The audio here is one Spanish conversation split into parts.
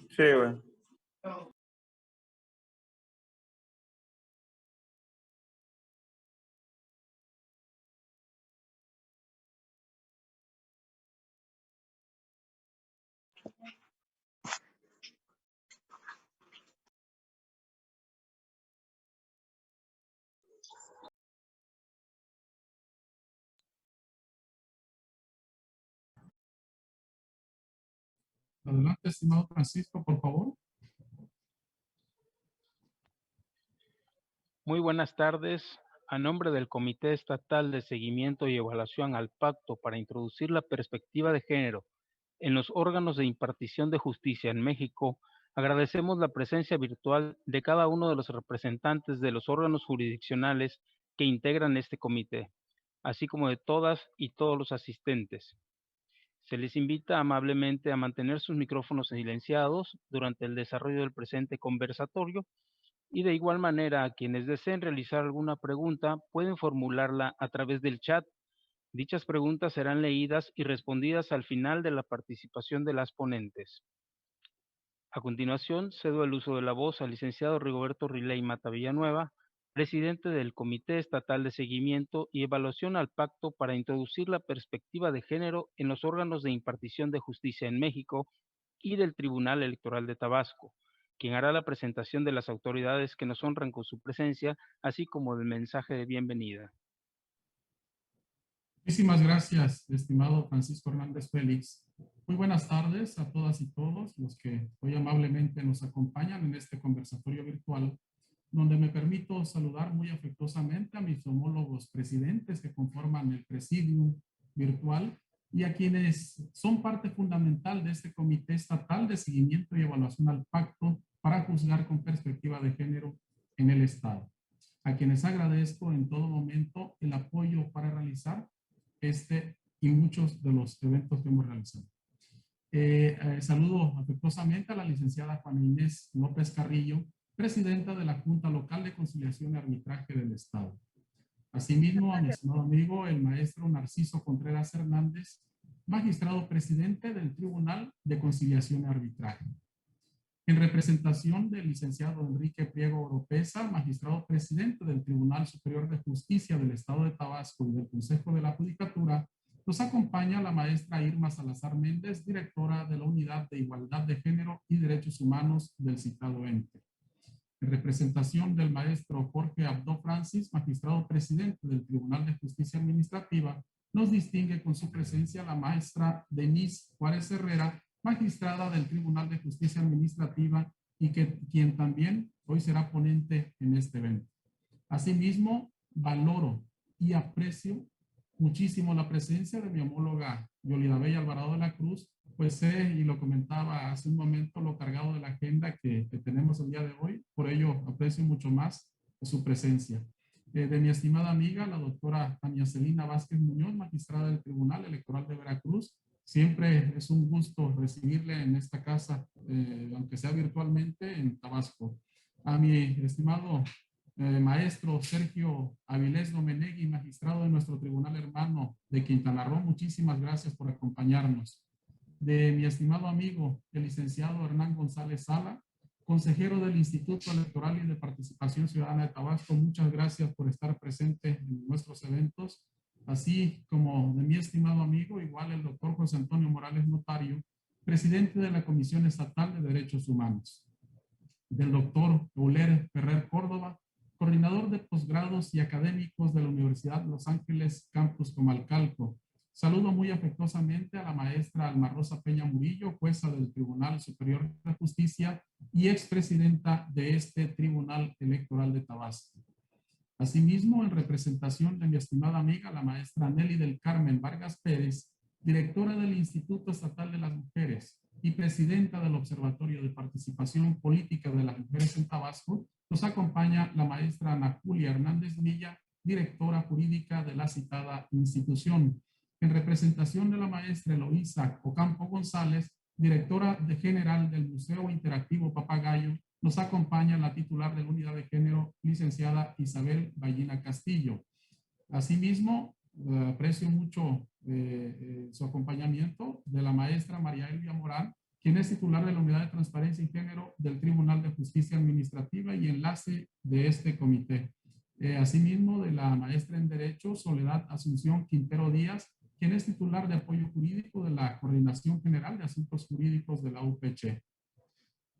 Sí, güey. Adelante, estimado Francisco, por favor. Muy buenas tardes. A nombre del Comité Estatal de Seguimiento y Evaluación al Pacto para Introducir la Perspectiva de Género en los órganos de impartición de justicia en México, agradecemos la presencia virtual de cada uno de los representantes de los órganos jurisdiccionales que integran este comité, así como de todas y todos los asistentes. Se les invita amablemente a mantener sus micrófonos silenciados durante el desarrollo del presente conversatorio y de igual manera a quienes deseen realizar alguna pregunta pueden formularla a través del chat. Dichas preguntas serán leídas y respondidas al final de la participación de las ponentes. A continuación, cedo el uso de la voz al licenciado Rigoberto Riley Mata Villanueva, presidente del Comité Estatal de Seguimiento y Evaluación al Pacto para Introducir la Perspectiva de Género en los órganos de impartición de justicia en México y del Tribunal Electoral de Tabasco, quien hará la presentación de las autoridades que nos honran con su presencia, así como del mensaje de bienvenida. Muchísimas gracias, estimado Francisco Hernández Félix. Muy buenas tardes a todas y todos los que hoy amablemente nos acompañan en este conversatorio virtual, donde me permito saludar muy afectuosamente a mis homólogos presidentes que conforman el presidium virtual y a quienes son parte fundamental de este Comité Estatal de Seguimiento y Evaluación al Pacto para juzgar con perspectiva de género en el Estado, a quienes agradezco en todo momento el apoyo para realizar este y muchos de los eventos que hemos realizado. Saludo afectuosamente a la licenciada Juana Inés López Carrillo, presidenta de la Junta Local de Conciliación y Arbitraje del Estado. Asimismo, a mi estimado amigo, el maestro Narciso Contreras Hernández, magistrado presidente del Tribunal de Conciliación y Arbitraje. En representación del licenciado Enrique Priego Oropesa, magistrado presidente del Tribunal Superior de Justicia del Estado de Tabasco y del Consejo de la Judicatura, nos acompaña la maestra Irma Salazar Méndez, directora de la Unidad de Igualdad de Género y Derechos Humanos del citado ente. En representación del maestro Jorge Abdo Francis, magistrado presidente del Tribunal de Justicia Administrativa, nos distingue con su presencia la maestra Denise Juárez Herrera, magistrada del Tribunal de Justicia Administrativa y quien también hoy será ponente en este evento. Asimismo, valoro y aprecio muchísimo la presencia de mi homóloga Yolida Bella Alvarado de la Cruz, pues sé, y lo comentaba hace un momento, lo cargado de la agenda que tenemos el día de hoy, por ello aprecio mucho más su presencia. De mi estimada amiga, la doctora Tania Celina Vázquez Muñoz, magistrada del Tribunal Electoral de Veracruz, siempre es un gusto recibirle en esta casa, aunque sea virtualmente, en Tabasco. A mi estimado maestro Sergio Avilés Domenegui, magistrado de nuestro tribunal hermano de Quintana Roo, muchísimas gracias por acompañarnos. De mi estimado amigo, el licenciado Hernán González Sala, consejero del Instituto Electoral y de Participación Ciudadana de Tabasco, muchas gracias por estar presente en nuestros eventos, así como de mi estimado amigo, igual el doctor José Antonio Morales Notario, presidente de la Comisión Estatal de Derechos Humanos, del doctor Euler Ferrer Córdoba, coordinador de posgrados y académicos de la Universidad de Los Ángeles, Campus Comalcalco. Saludo muy afectuosamente a la maestra Alma Rosa Peña Murillo, jueza del Tribunal Superior de Justicia y expresidenta de este Tribunal Electoral de Tabasco. Asimismo, en representación de mi estimada amiga, la maestra Nelly del Carmen Vargas Pérez, directora del Instituto Estatal de las Mujeres y presidenta del Observatorio de Participación Política de las Mujeres en Tabasco, nos acompaña la maestra Ana Julia Hernández Milla, directora jurídica de la citada institución. En representación de la maestra Eloísa Ocampo González, directora general del Museo Interactivo Papagayo, nos acompaña la titular de la Unidad de Género, licenciada Isabel Ballina Castillo. Asimismo, aprecio mucho su acompañamiento de la maestra María Elvia Morán, quien es titular de la Unidad de Transparencia y Género del Tribunal de Justicia Administrativa y enlace de este comité. Asimismo, de la maestra en Derecho, Soledad Asunción Quintero Díaz, quien es titular de apoyo jurídico de la Coordinación General de Asuntos Jurídicos de la UPC.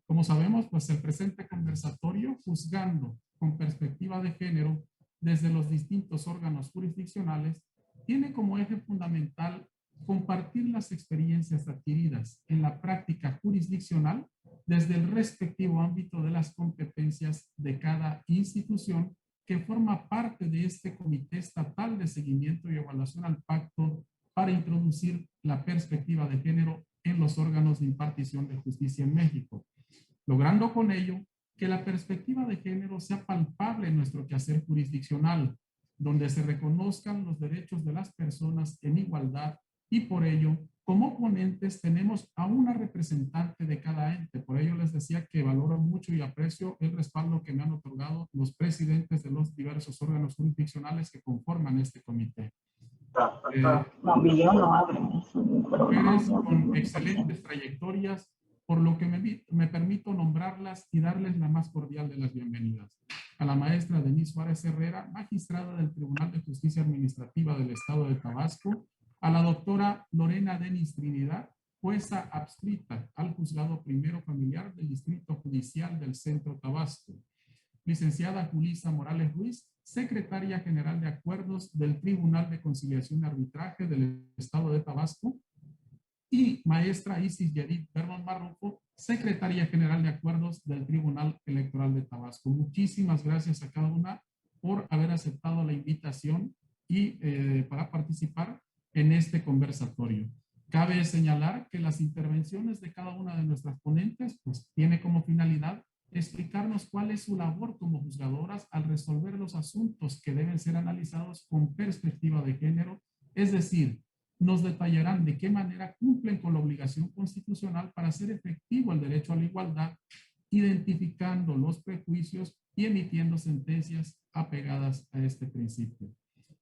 Como sabemos, pues el presente conversatorio, juzgando con perspectiva de género desde los distintos órganos jurisdiccionales, tiene como eje fundamental compartir las experiencias adquiridas en la práctica jurisdiccional desde el respectivo ámbito de las competencias de cada institución que forma parte de este Comité Estatal de Seguimiento y Evaluación al Pacto para introducir la perspectiva de género en los órganos de impartición de justicia en México, logrando con ello que la perspectiva de género sea palpable en nuestro quehacer jurisdiccional, donde se reconozcan los derechos de las personas en igualdad y por ello, como ponentes, tenemos a una representante de cada ente. Por ello les decía que valoro mucho y aprecio el respaldo que me han otorgado los presidentes de los diversos órganos jurisdiccionales que conforman este comité. Mujeres con excelentes trayectorias, por lo que me permito nombrarlas y darles la más cordial de las bienvenidas. A la maestra Denise Suárez Herrera, magistrada del Tribunal de Justicia Administrativa del Estado de Tabasco, a la doctora Lorena Denis Trinidad, jueza adscrita al Juzgado Primero Familiar del Distrito Judicial del Centro Tabasco. Licenciada Julisa Morales Ruiz, secretaria general de acuerdos del Tribunal de Conciliación y Arbitraje del Estado de Tabasco. Y maestra Isis Yedid Berman Marroco, secretaria general de acuerdos del Tribunal Electoral de Tabasco. Muchísimas gracias a cada una por haber aceptado la invitación y para participar en este conversatorio. Cabe señalar que las intervenciones de cada una de nuestras ponentes pues tiene como finalidad explicarnos cuál es su labor como juzgadoras al resolver los asuntos que deben ser analizados con perspectiva de género, es decir, nos detallarán de qué manera cumplen con la obligación constitucional para hacer efectivo el derecho a la igualdad, identificando los prejuicios y emitiendo sentencias apegadas a este principio.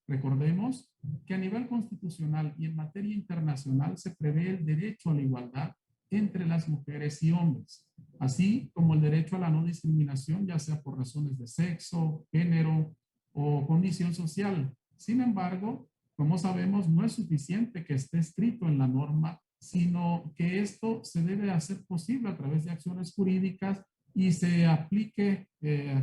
Recordemos que a nivel constitucional y en materia internacional se prevé el derecho a la igualdad entre las mujeres y hombres, así como el derecho a la no discriminación, ya sea por razones de sexo, género o condición social. Sin embargo, como sabemos, no es suficiente que esté escrito en la norma, sino que esto se debe hacer posible a través de acciones jurídicas y se aplique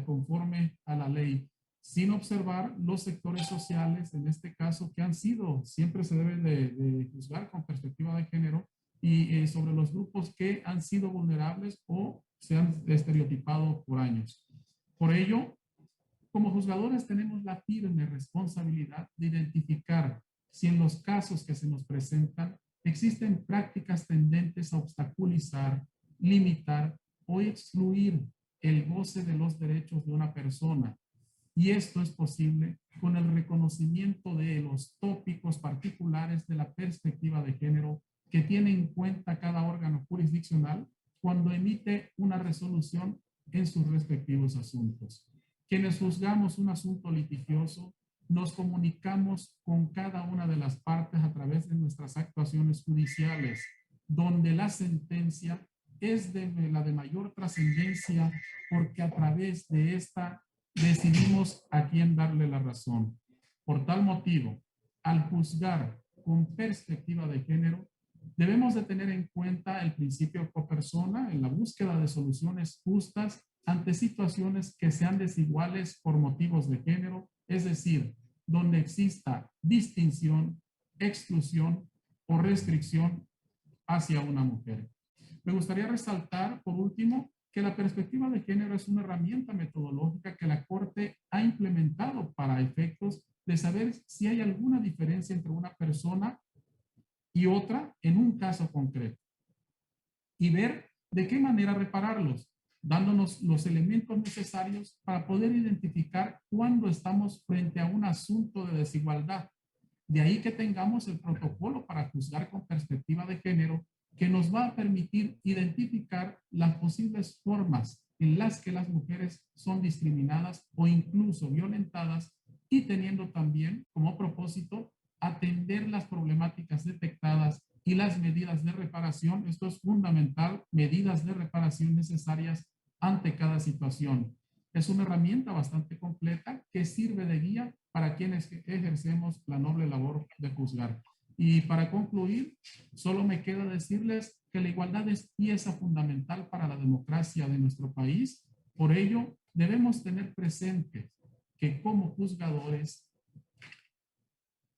conforme a la ley, sin observar los sectores sociales, en este caso, que han sido, siempre se debe de juzgar con perspectiva de género, y sobre los grupos que han sido vulnerables o se han estereotipado por años. Por ello, como juzgadores tenemos la firme responsabilidad de identificar si en los casos que se nos presentan existen prácticas tendentes a obstaculizar, limitar o excluir el goce de los derechos de una persona. Y esto es posible con el reconocimiento de los tópicos particulares de la perspectiva de género que tiene en cuenta cada órgano jurisdiccional cuando emite una resolución en sus respectivos asuntos. Quienes juzgamos un asunto litigioso, nos comunicamos con cada una de las partes a través de nuestras actuaciones judiciales, donde la sentencia es la de mayor trascendencia porque a través de esta decidimos a quién darle la razón. Por tal motivo, al juzgar con perspectiva de género, debemos de tener en cuenta el principio copersona en la búsqueda de soluciones justas ante situaciones que sean desiguales por motivos de género, es decir, donde exista distinción, exclusión o restricción hacia una mujer. Me gustaría resaltar, por último, que la perspectiva de género es una herramienta metodológica que la Corte ha implementado para efectos de saber si hay alguna diferencia entre una persona y otra en un caso concreto y ver de qué manera repararlos, dándonos los elementos necesarios para poder identificar cuándo estamos frente a un asunto de desigualdad. De ahí que tengamos el protocolo para juzgar con perspectiva de género que nos va a permitir identificar las posibles formas en las que las mujeres son discriminadas o incluso violentadas y teniendo también como propósito atender las problemáticas detectadas y las medidas de reparación. Esto es fundamental, medidas de reparación necesarias ante cada situación. Es una herramienta bastante completa que sirve de guía para quienes ejercemos la noble labor de juzgar. Y para concluir, solo me queda decirles que la igualdad es pieza fundamental para la democracia de nuestro país. Por ello, debemos tener presente que como juzgadores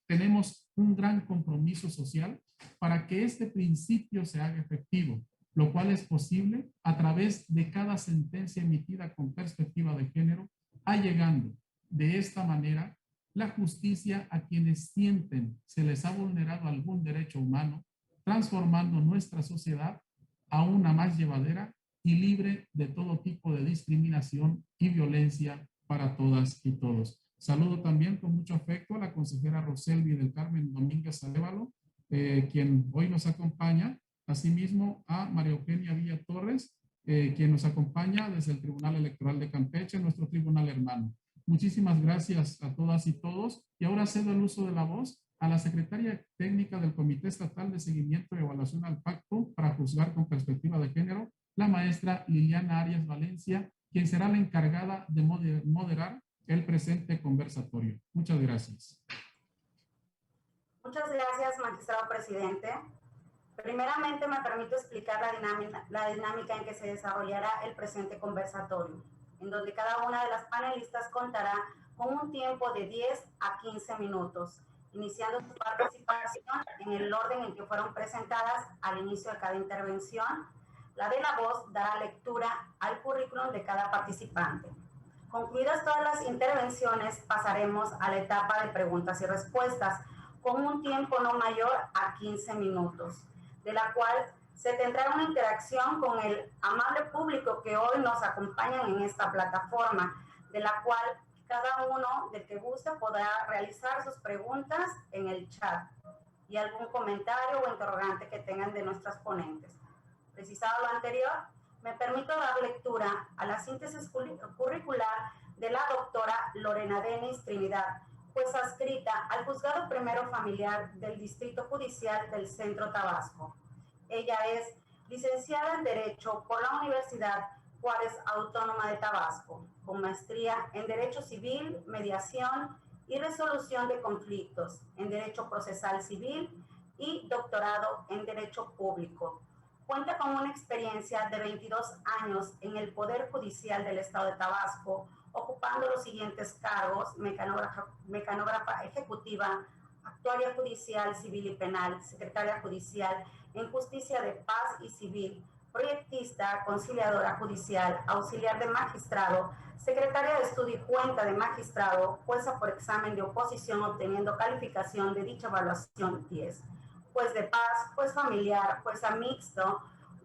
tenemos un gran compromiso social para que este principio se haga efectivo, lo cual es posible a través de cada sentencia emitida con perspectiva de género, allegando de esta manera la justicia a quienes sienten se les ha vulnerado algún derecho humano, transformando nuestra sociedad a una más llevadera y libre de todo tipo de discriminación y violencia para todas y todos. Saludo también con mucho afecto a la consejera Roselvi del Carmen Domínguez Arévalo, quien hoy nos acompaña. Asimismo a María Eugenia Villa Torres, quien nos acompaña desde el Tribunal Electoral de Campeche, nuestro tribunal hermano. Muchísimas gracias a todas y todos. Y ahora cedo el uso de la voz a la secretaria técnica del Comité Estatal de Seguimiento y Evaluación al Pacto para Juzgar con Perspectiva de Género, la maestra Liliana Arias Valencia, quien será la encargada de moderar el presente conversatorio. Muchas gracias. Muchas gracias, magistrado presidente. Primeramente, me permito explicar la dinámica en que se desarrollará el presente conversatorio, en donde cada una de las panelistas contará con un tiempo de 10 a 15 minutos, iniciando su participación en el orden en que fueron presentadas al inicio de cada intervención. La de la voz dará lectura al currículum de cada participante. Concluidas todas las intervenciones, pasaremos a la etapa de preguntas y respuestas, con un tiempo no mayor a 15 minutos, de la cual se tendrá una interacción con el amable público que hoy nos acompaña en esta plataforma, de la cual cada uno del que guste podrá realizar sus preguntas en el chat y algún comentario o interrogante que tengan de nuestras ponentes. Precisado lo anterior, me permito dar lectura a la síntesis curricular de la doctora Lorena Denis Trinidad, pues adscrita al Juzgado Primero Familiar del Distrito Judicial del Centro Tabasco. Ella es licenciada en Derecho por la Universidad Juárez Autónoma de Tabasco, con maestría en Derecho Civil, Mediación y Resolución de Conflictos, en Derecho Procesal Civil y doctorado en Derecho Público. Cuenta con una experiencia de 22 años en el Poder Judicial del Estado de Tabasco, ocupando los siguientes cargos: mecanógrafa ejecutiva, actuaria judicial, civil y penal, secretaria judicial en justicia de paz y civil, proyectista, conciliadora judicial, auxiliar de magistrado, secretaria de estudio y cuenta de magistrado, jueza por examen de oposición obteniendo calificación de dicha evaluación 10, juez de paz, juez familiar, jueza mixto,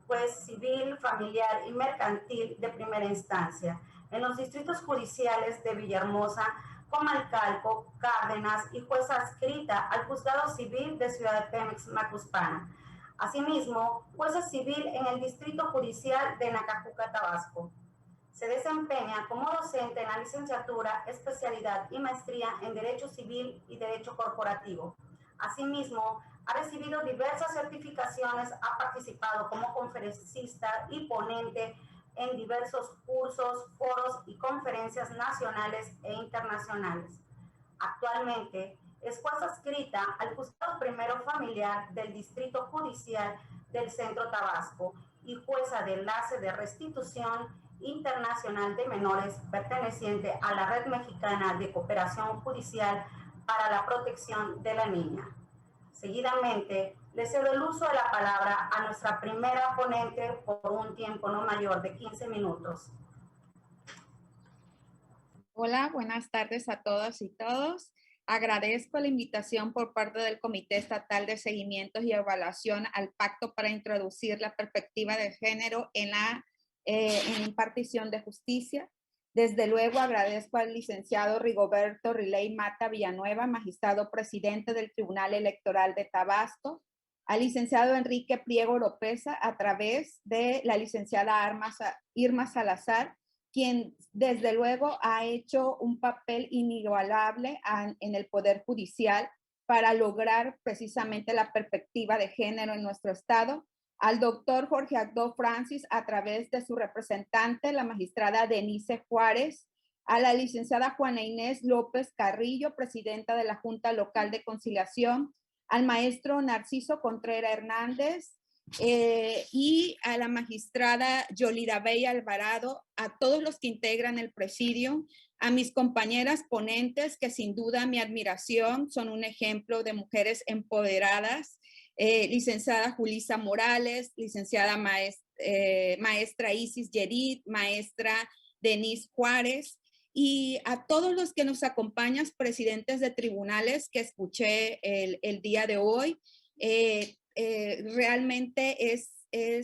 juez civil, familiar y mercantil de primera instancia en los distritos judiciales de Villahermosa, Comalcalco, Cárdenas y jueza adscrita al Juzgado Civil de Ciudad de Pemex, Macuspana. Asimismo, jueza civil en el Distrito Judicial de Nacajuca, Tabasco. Se desempeña como docente en la licenciatura, especialidad y maestría en Derecho Civil y Derecho Corporativo. Asimismo, ha recibido diversas certificaciones, ha participado como conferencista y ponente en diversos cursos, foros y conferencias nacionales e internacionales. Actualmente es jueza adscrita al Juzgado Primero Familiar del Distrito Judicial del Centro Tabasco y jueza de enlace de restitución internacional de menores perteneciente a la Red Mexicana de Cooperación Judicial para la Protección de la Niña. Seguidamente, le cedo el uso de la palabra a nuestra primera ponente por un tiempo no mayor de 15 minutos. Hola, buenas tardes a todas y todos. Agradezco la invitación por parte del Comité Estatal de Seguimiento y Evaluación al Pacto para introducir la perspectiva de género en la impartición de justicia. Desde luego agradezco al licenciado Rigoberto Riley Mata Villanueva, magistrado presidente del Tribunal Electoral de Tabasco, al licenciado Enrique Priego Oropesa a través de la licenciada Irma Salazar, quien desde luego ha hecho un papel inigualable en el Poder Judicial para lograr precisamente la perspectiva de género en nuestro estado, al doctor Jorge Agdo Francis a través de su representante, la magistrada Denise Juárez, a la licenciada Juana Inés López Carrillo, presidenta de la Junta Local de Conciliación, al maestro Narciso Contreras Hernández y a la magistrada Yolida Bey Alvarado, a todos los que integran el presidio, a mis compañeras ponentes, que sin duda mi admiración, son un ejemplo de mujeres empoderadas, licenciada Julisa Morales, licenciada maestra Isis Yerit, maestra Denise Juárez, y a todos los que nos acompañan, presidentes de tribunales que escuché el día de hoy. Realmente es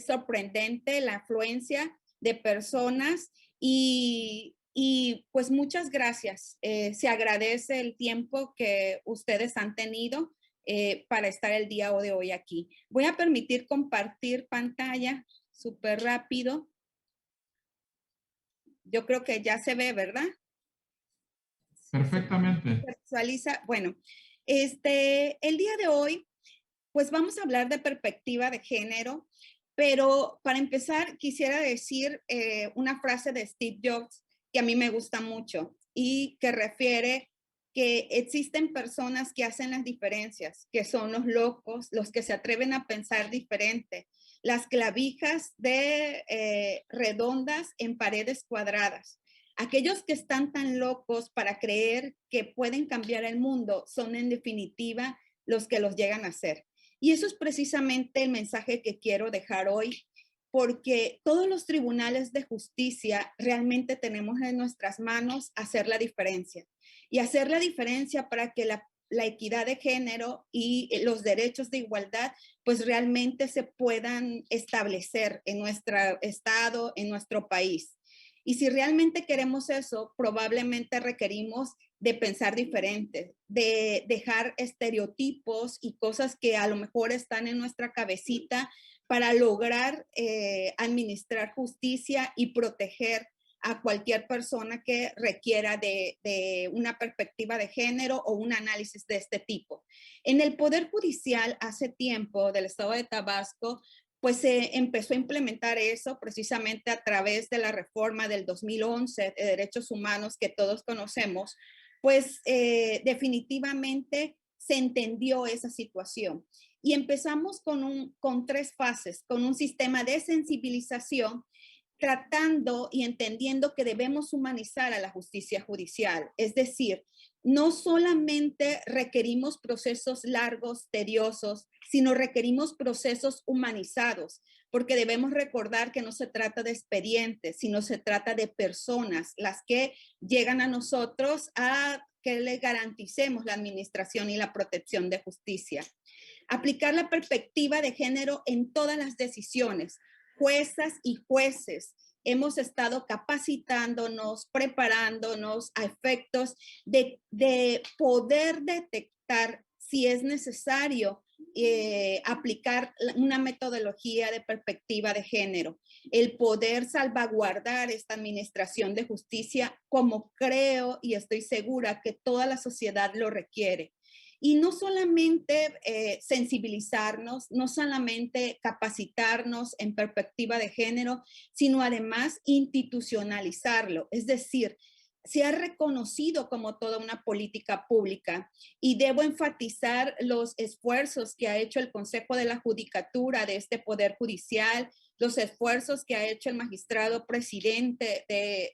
sorprendente la afluencia de personas y pues muchas gracias. Se agradece el tiempo que ustedes han tenido para estar el día de hoy aquí. Voy a permitir compartir pantalla súper rápido. Yo creo que ya se ve, ¿verdad? Perfectamente. Visualiza. Bueno, el día de hoy, pues vamos a hablar de perspectiva de género, pero para empezar quisiera decir una frase de Steve Jobs que a mí me gusta mucho y que refiere que existen personas que hacen las diferencias, que son los locos, los que se atreven a pensar diferente, las clavijas redondas en paredes cuadradas. Aquellos que están tan locos para creer que pueden cambiar el mundo son en definitiva los que los llegan a hacer. Y eso es precisamente el mensaje que quiero dejar hoy, porque todos los tribunales de justicia realmente tenemos en nuestras manos hacer la diferencia. Y hacer la diferencia para que la equidad de género y los derechos de igualdad pues realmente se puedan establecer en nuestro estado, en nuestro país. Y si realmente queremos eso, probablemente requerimos de pensar diferente, de dejar estereotipos y cosas que a lo mejor están en nuestra cabecita para lograr administrar justicia y proteger a cualquier persona que requiera de una perspectiva de género o un análisis de este tipo. En el Poder Judicial hace tiempo del Estado de Tabasco, pues se empezó a implementar eso precisamente a través de la reforma del 2011 de derechos humanos que todos conocemos, pues definitivamente se entendió esa situación. Y empezamos con 3 fases, con un sistema de sensibilización, tratando y entendiendo que debemos humanizar a la justicia judicial. Es decir, no solamente requerimos procesos largos, tediosos, sino requerimos procesos humanizados, porque debemos recordar que no se trata de expedientes, sino se trata de personas, las que llegan a nosotros a que le garanticemos la administración y la protección de justicia. Aplicar la perspectiva de género en todas las decisiones. Juezas y jueces hemos estado capacitándonos, preparándonos a efectos de poder detectar si es necesario aplicar una metodología de perspectiva de género, el poder salvaguardar esta administración de justicia como creo y estoy segura que toda la sociedad lo requiere. Y no solamente sensibilizarnos, no solamente capacitarnos en perspectiva de género, sino además institucionalizarlo, es decir, se ha reconocido como toda una política pública y debo enfatizar los esfuerzos que ha hecho el Consejo de la Judicatura de este Poder Judicial, los esfuerzos que ha hecho el magistrado presidente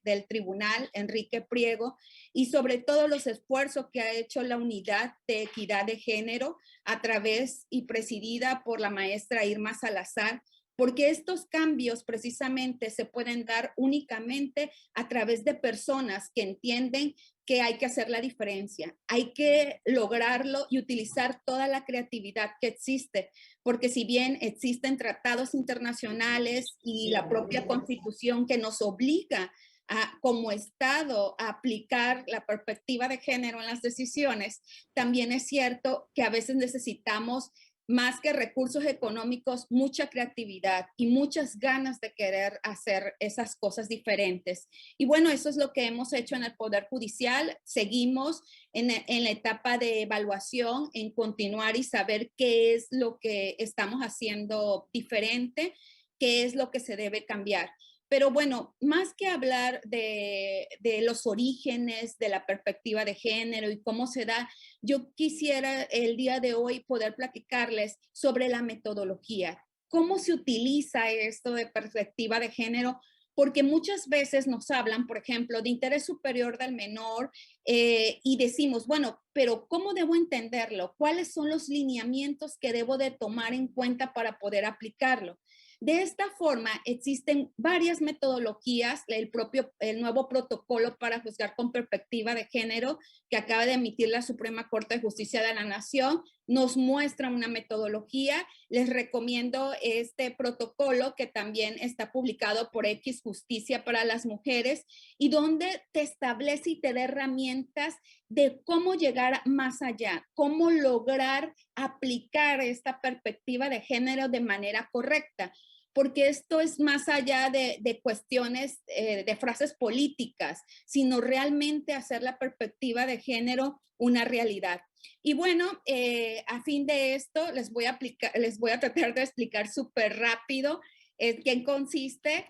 del tribunal, Enrique Priego, y sobre todo los esfuerzos que ha hecho la Unidad de Equidad de Género a través y presidida por la maestra Irma Salazar, porque estos cambios precisamente se pueden dar únicamente a través de personas que entienden que hay que hacer la diferencia, hay que lograrlo y utilizar toda la creatividad que existe, porque si bien existen tratados internacionales y la propia Constitución que nos obliga como Estado a aplicar la perspectiva de género en las decisiones, también es cierto que a veces necesitamos más que recursos económicos, mucha creatividad y muchas ganas de querer hacer esas cosas diferentes. Y bueno, eso es lo que hemos hecho en el Poder Judicial. Seguimos en la etapa de evaluación, en continuar y saber qué es lo que estamos haciendo diferente, qué es lo que se debe cambiar. Pero bueno, más que hablar de los orígenes, de la perspectiva de género y cómo se da, yo quisiera el día de hoy poder platicarles sobre la metodología. ¿Cómo se utiliza esto de perspectiva de género? Porque muchas veces nos hablan, por ejemplo, de interés superior del menor y decimos, bueno, pero ¿cómo debo entenderlo? ¿Cuáles son los lineamientos que debo de tomar en cuenta para poder aplicarlo? De esta forma, existen varias metodologías, el nuevo protocolo para juzgar con perspectiva de género que acaba de emitir la Suprema Corte de Justicia de la Nación, nos muestra una metodología. Les recomiendo este protocolo que también está publicado por X Justicia para las Mujeres y donde te establece y te da herramientas de cómo llegar más allá, cómo lograr aplicar esta perspectiva de género de manera correcta, porque esto es más allá de cuestiones de frases políticas, sino realmente hacer la perspectiva de género una realidad. Y bueno, a fin de esto les voy a tratar de explicar súper rápido qué consiste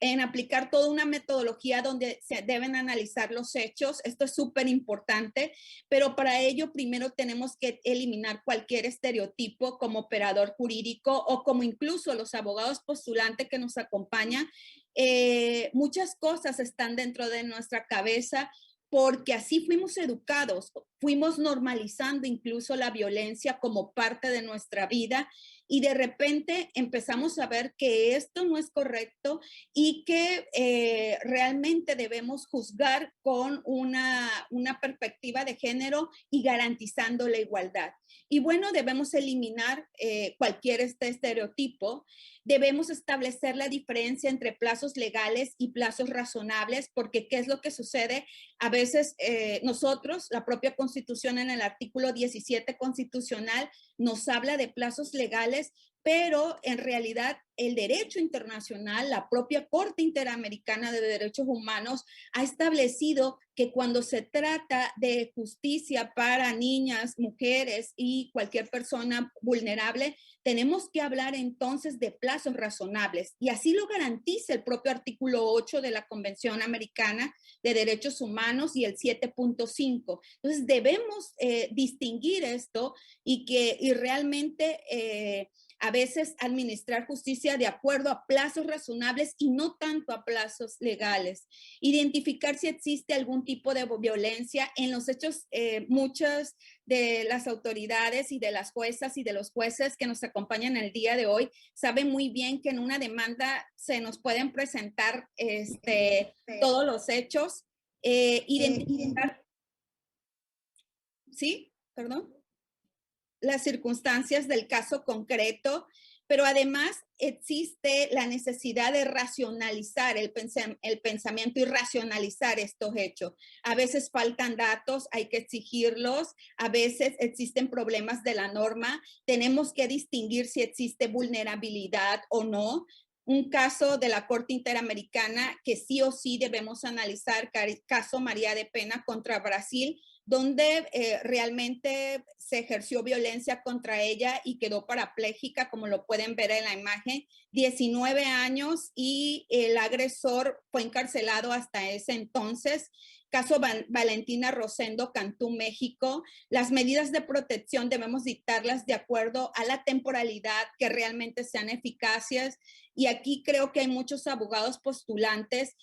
en aplicar toda una metodología donde se deben analizar los hechos. Esto es súper importante, pero para ello primero tenemos que eliminar cualquier estereotipo como operador jurídico o como incluso los abogados postulantes que nos acompañan. Muchas cosas están dentro de nuestra cabeza porque así fuimos educados, fuimos normalizando incluso la violencia como parte de nuestra vida y de repente empezamos a ver que esto no es correcto y que realmente debemos juzgar con una perspectiva de género y garantizando la igualdad. Y bueno, debemos eliminar cualquier estereotipo. Debemos establecer la diferencia entre plazos legales y plazos razonables, porque ¿qué es lo que sucede? A veces nosotros, la propia Constitución en el artículo 17 constitucional nos habla de plazos legales, pero en realidad el derecho internacional, la propia Corte Interamericana de Derechos Humanos ha establecido que cuando se trata de justicia para niñas, mujeres y cualquier persona vulnerable, tenemos que hablar entonces de plazos razonables y así lo garantiza el propio artículo 8 de la Convención Americana de Derechos Humanos y el 7.5. Entonces debemos distinguir esto y realmente a veces administrar justicia de acuerdo a plazos razonables y no tanto a plazos legales. Identificar si existe algún tipo de violencia. En los hechos, muchas de las autoridades y de las juezas y de los jueces que nos acompañan el día de hoy saben muy bien que en una demanda se nos pueden presentar todos los hechos. Identificar, ¿sí? Perdón. Las circunstancias del caso concreto, pero además existe la necesidad de racionalizar el pensamiento y racionalizar estos hechos. A veces faltan datos, hay que exigirlos, a veces existen problemas de la norma, tenemos que distinguir si existe vulnerabilidad o no. Un caso de la Corte Interamericana que sí o sí debemos analizar, caso María de Pena contra Brasil, donde realmente se ejerció violencia contra ella y quedó parapléjica, como lo pueden ver en la imagen, 19 años y el agresor fue encarcelado hasta ese entonces. Caso Valentina Rosendo, Cantú, México. Las medidas de protección debemos dictarlas de acuerdo a la temporalidad, que realmente sean eficaces. Y aquí creo que hay muchos abogados postulantes.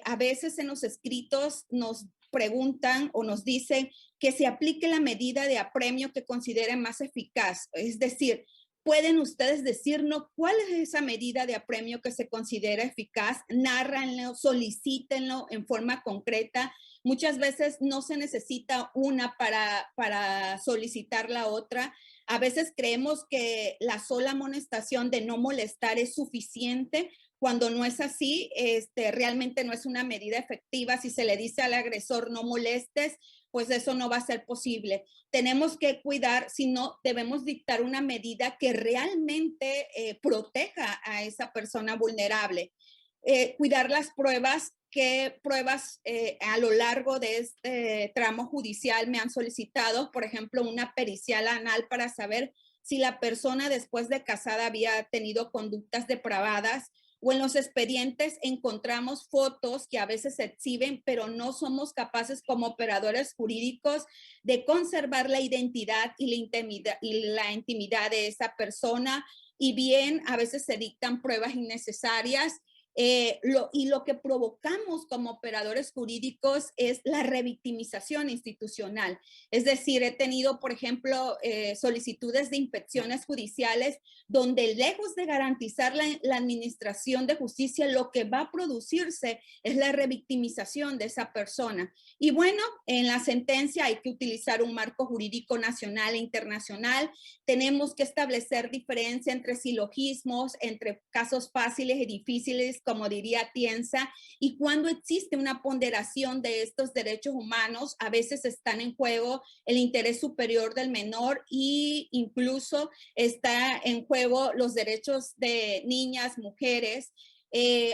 A veces en los escritos nos preguntan o nos dicen que se aplique la medida de apremio que consideren más eficaz. Es decir, ¿pueden ustedes decirnos cuál es esa medida de apremio que se considera eficaz? Nárranlo, solicítenlo en forma concreta. Muchas veces no se necesita una para solicitar la otra. A veces creemos que la sola amonestación de no molestar es suficiente Cuando no es así, realmente no es una medida efectiva. Si se le dice al agresor no molestes, pues eso no va a ser posible. Tenemos que cuidar, si no, debemos dictar una medida que realmente proteja a esa persona vulnerable. Cuidar las pruebas, qué pruebas a lo largo de este tramo judicial me han solicitado, por ejemplo, una pericial anal para saber si la persona después de casada había tenido conductas depravadas, o en los expedientes encontramos fotos que a veces se exhiben, pero no somos capaces como operadores jurídicos de conservar la identidad y la intimidad de esa persona, y bien a veces se dictan pruebas innecesarias. Lo que provocamos como operadores jurídicos es la revictimización institucional. Es decir, he tenido, por ejemplo, solicitudes de inspecciones judiciales donde lejos de garantizar la administración de justicia, lo que va a producirse es la revictimización de esa persona. Y bueno, en la sentencia hay que utilizar un marco jurídico nacional e internacional. Tenemos que establecer diferencia entre silogismos, entre casos fáciles y difíciles, como diría Tienza, y cuando existe una ponderación de estos derechos humanos, a veces están en juego el interés superior del menor e incluso está en juego los derechos de niñas, mujeres.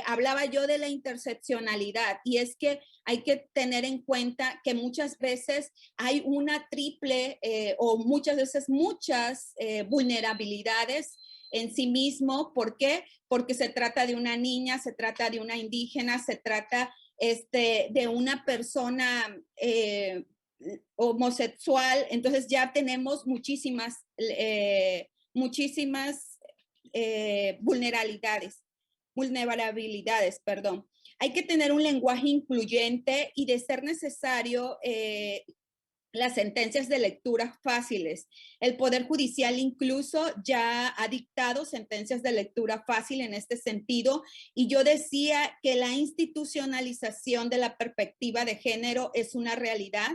Hablaba yo de la interseccionalidad, y es que hay que tener en cuenta que muchas veces hay una triple o muchas veces muchas vulnerabilidades en sí mismo. ¿Por qué? Porque se trata de una niña, se trata de una indígena, se trata de una persona homosexual. Entonces ya tenemos muchísimas vulnerabilidades, perdón. Hay que tener un lenguaje incluyente y, de ser necesario, las sentencias de lectura fáciles. El Poder Judicial incluso ya ha dictado sentencias de lectura fácil en este sentido, y yo decía que la institucionalización de la perspectiva de género es una realidad,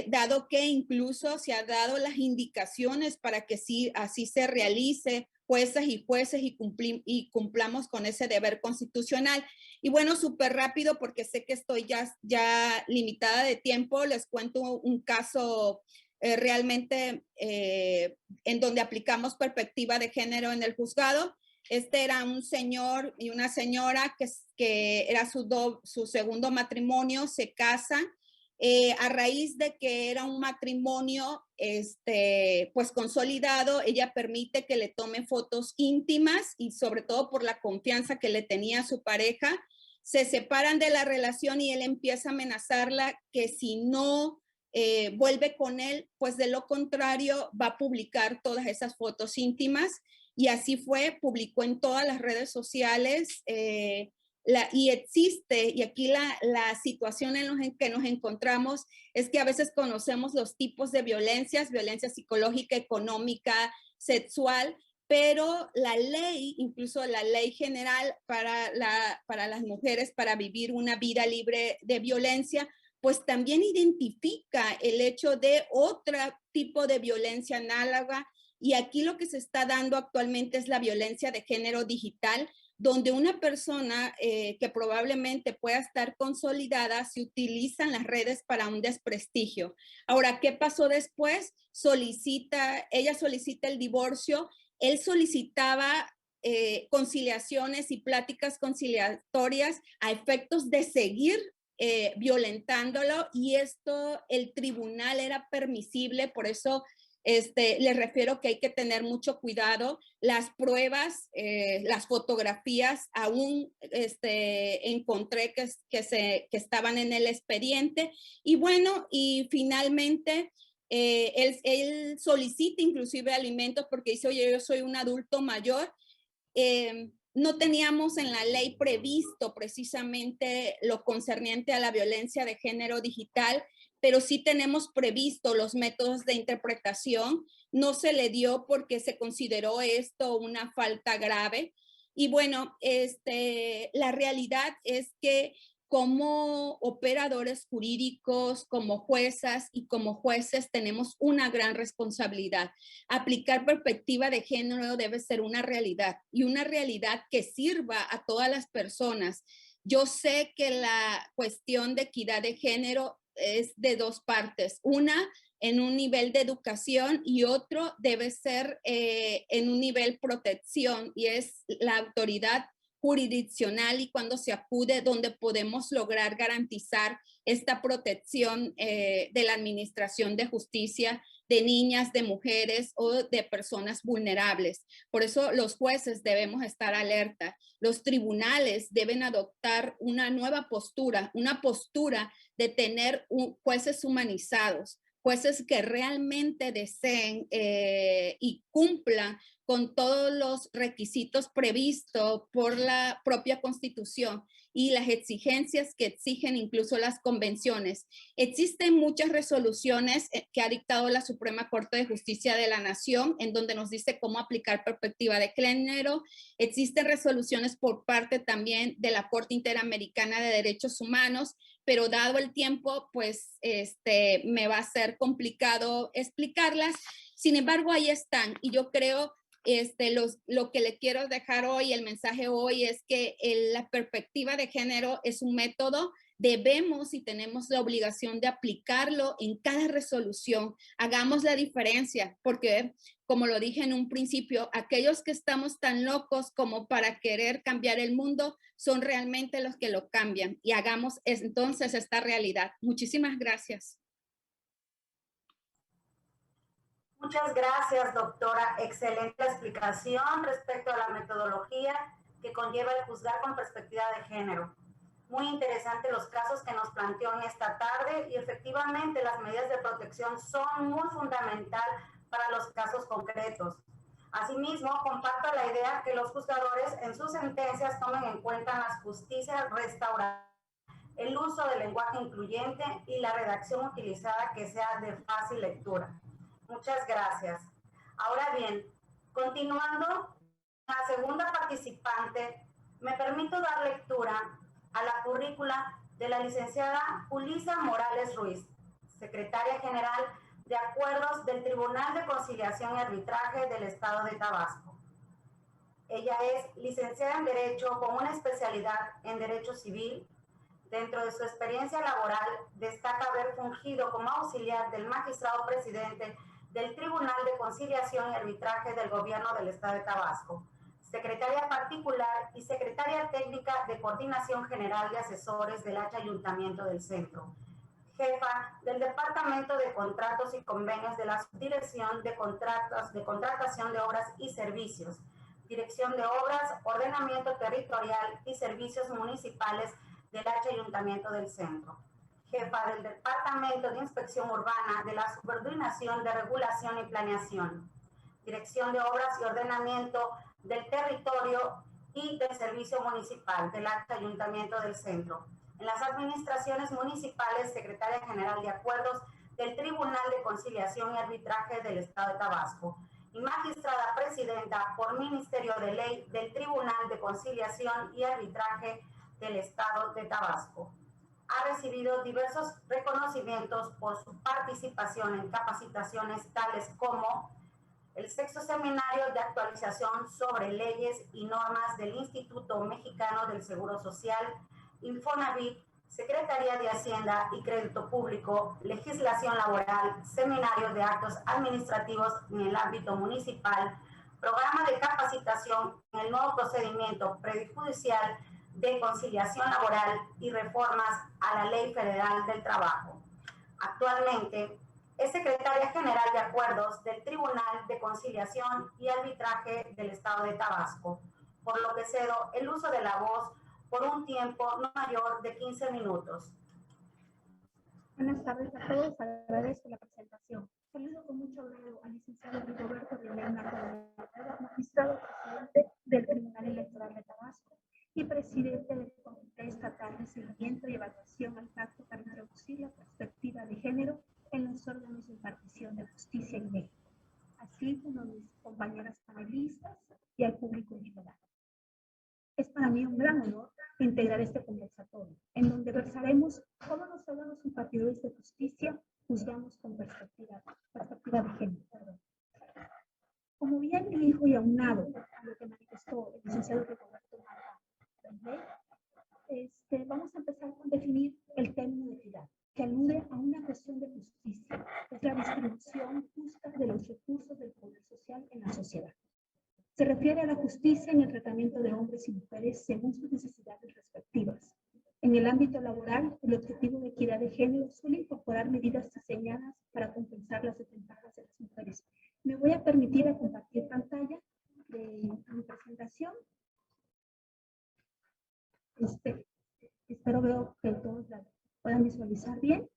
dado que incluso se han dado las indicaciones para que sí, así se realice, juezas y jueces, y cumplamos con ese deber constitucional. Y bueno, súper rápido, porque sé que estoy ya limitada de tiempo, les cuento un caso realmente en donde aplicamos perspectiva de género en el juzgado. Era un señor y una señora que era su segundo matrimonio, se casan. A raíz de que era un matrimonio pues consolidado, ella permite que le tome fotos íntimas, y sobre todo por la confianza que le tenía a su pareja. Se separan de la relación y él empieza a amenazarla que si no vuelve con él, pues de lo contrario va a publicar todas esas fotos íntimas. Y así fue, publicó en todas las redes sociales. Y existe, y aquí la situación en que nos encontramos es que a veces conocemos los tipos de violencia psicológica, económica, sexual, pero la ley, incluso la ley general para las mujeres para vivir una vida libre de violencia, pues también identifica el hecho de otro tipo de violencia análoga. Y aquí lo que se está dando actualmente es la violencia de género digital, donde una persona que probablemente pueda estar consolidada se utilizan las redes para un desprestigio. Ahora, ¿qué pasó después? Ella solicita el divorcio, él solicitaba conciliaciones y pláticas conciliatorias a efectos de seguir violentándolo, y esto el tribunal era permisible. Por eso les refiero que hay que tener mucho cuidado. Las pruebas, las fotografías, aún encontré que estaban en el expediente. Y bueno, y finalmente él solicita inclusive alimentos porque dice: oye, yo soy un adulto mayor. No teníamos en la ley previsto precisamente lo concerniente a la violencia de género digital, pero sí tenemos previsto los métodos de interpretación. No se le dio porque se consideró esto una falta grave. Y bueno, la realidad es que como operadores jurídicos, como juezas y como jueces tenemos una gran responsabilidad. Aplicar perspectiva de género debe ser una realidad y una realidad que sirva a todas las personas. Yo sé que la cuestión de equidad de género es de dos partes. Una, en un nivel de educación y otro debe ser en un nivel protección y es la autoridad jurisdiccional y cuando se acude donde podemos lograr garantizar esta protección de la administración de justicia de niñas, de mujeres o de personas vulnerables. Por eso los jueces debemos estar alerta. Los tribunales deben adoptar una nueva postura, una postura de tener jueces humanizados, jueces que realmente deseen y cumplan con todos los requisitos previstos por la propia Constitución y las exigencias que exigen incluso las convenciones. Existen muchas resoluciones que ha dictado la Suprema Corte de Justicia de la Nación en donde nos dice cómo aplicar perspectiva de género. Existen resoluciones por parte también de la Corte Interamericana de Derechos Humanos, pero dado el tiempo, pues me va a ser complicado explicarlas. Sin embargo, ahí están y yo creo lo que le quiero dejar hoy, el mensaje hoy es que la perspectiva de género es un método, debemos y tenemos la obligación de aplicarlo en cada resolución. Hagamos la diferencia, porque como lo dije en un principio, aquellos que estamos tan locos como para querer cambiar el mundo son realmente los que lo cambian y hagamos entonces esta realidad. Muchísimas gracias. Muchas gracias, doctora. Excelente explicación respecto a la metodología que conlleva el juzgar con perspectiva de género. Muy interesante los casos que nos planteó en esta tarde y efectivamente las medidas de protección son muy fundamentales para los casos concretos. Asimismo, comparto la idea que los juzgadores en sus sentencias tomen en cuenta la justicia restaurativa, el uso del lenguaje incluyente y la redacción utilizada que sea de fácil lectura. Muchas gracias. Ahora bien, continuando, la segunda participante, me permito dar lectura a la currícula de la licenciada Julisa Morales Ruiz, secretaria general de Acuerdos del Tribunal de Conciliación y Arbitraje del Estado de Tabasco. Ella es licenciada en Derecho con una especialidad en Derecho Civil. Dentro de su experiencia laboral, destaca haber fungido como auxiliar del magistrado presidente del Tribunal de Conciliación y Arbitraje del Gobierno del Estado de Tabasco, secretaria particular y secretaria técnica de Coordinación General de Asesores del Ayuntamiento del Centro, jefa del Departamento de Contratos y Convenios de la Subdirección de Contratación de Obras y Servicios, Dirección de Obras, Ordenamiento Territorial y Servicios Municipales del Ayuntamiento del Centro, jefa del Departamento de Inspección Urbana de la Subordinación de Regulación y Planeación, Dirección de Obras y Ordenamiento del Territorio y del Servicio Municipal del Ayuntamiento del Centro. En las administraciones municipales, secretaria general de Acuerdos del Tribunal de Conciliación y Arbitraje del Estado de Tabasco y magistrada presidenta por Ministerio de Ley del Tribunal de Conciliación y Arbitraje del Estado de Tabasco. Ha recibido diversos reconocimientos por su participación en capacitaciones tales como el 6º Seminario de Actualización sobre Leyes y Normas del Instituto Mexicano del Seguro Social, Infonavit, Secretaría de Hacienda y Crédito Público, Legislación Laboral, Seminario de Actos Administrativos en el ámbito municipal, Programa de Capacitación en el nuevo procedimiento prejudicial de conciliación laboral y reformas a la Ley Federal del Trabajo. Actualmente es secretaria general de Acuerdos del Tribunal de Conciliación y Arbitraje del Estado de Tabasco, por lo que cedo el uso de la voz por un tiempo no mayor de 15 minutos. Buenas tardes a todos, agradezco la presentación. Saludo con mucho agrado al licenciado Roberto de Leonardo, magistrado presidente del Tribunal Electoral de Tabasco y presidente del Comité Estatal de Seguimiento y Evaluación al Pacto para introducir la perspectiva de género en los órganos de impartición de justicia en México, así como mis compañeras panelistas y al público en general. Es para mí un gran honor integrar este conversatorio, en donde Todos los órganos impartidores de justicia juzgamos con perspectiva de género. Perdón. Como bien dijo y aunado a lo que manifestó el licenciado Rigoberto Mata, vamos a empezar con definir el término de equidad, que alude a una cuestión de justicia, es la distribución justa de los recursos del poder social en la sociedad. Se refiere a la justicia en el tratamiento de hombres y mujeres según sus necesidades respectivas. En el ámbito laboral, el objetivo de equidad de género suele incorporar medidas diseñadas para compensar las desventajas de las mujeres. Me voy a permitir a compartir pantalla de mi presentación. Espero veo que todos la puedan visualizar bien.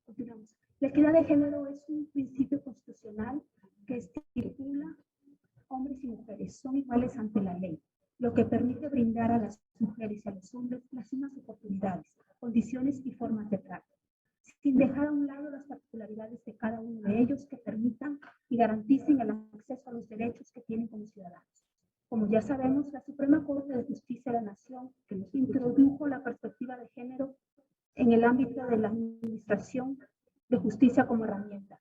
Continuamos. La equidad de género es un principio constitucional que estipula hombres y mujeres son iguales ante la ley, lo que permite brindar a las mujeres y a los hombres las mismas oportunidades, condiciones y formas de trato, sin dejar a un lado las particularidades de cada uno de ellos que permitan y garanticen el acceso a los derechos que tienen como ciudadanos. Como ya sabemos, la Suprema Corte de Justicia de la Nación, que nos introdujo la perspectiva de género en el ámbito de la administración de justicia como herramienta.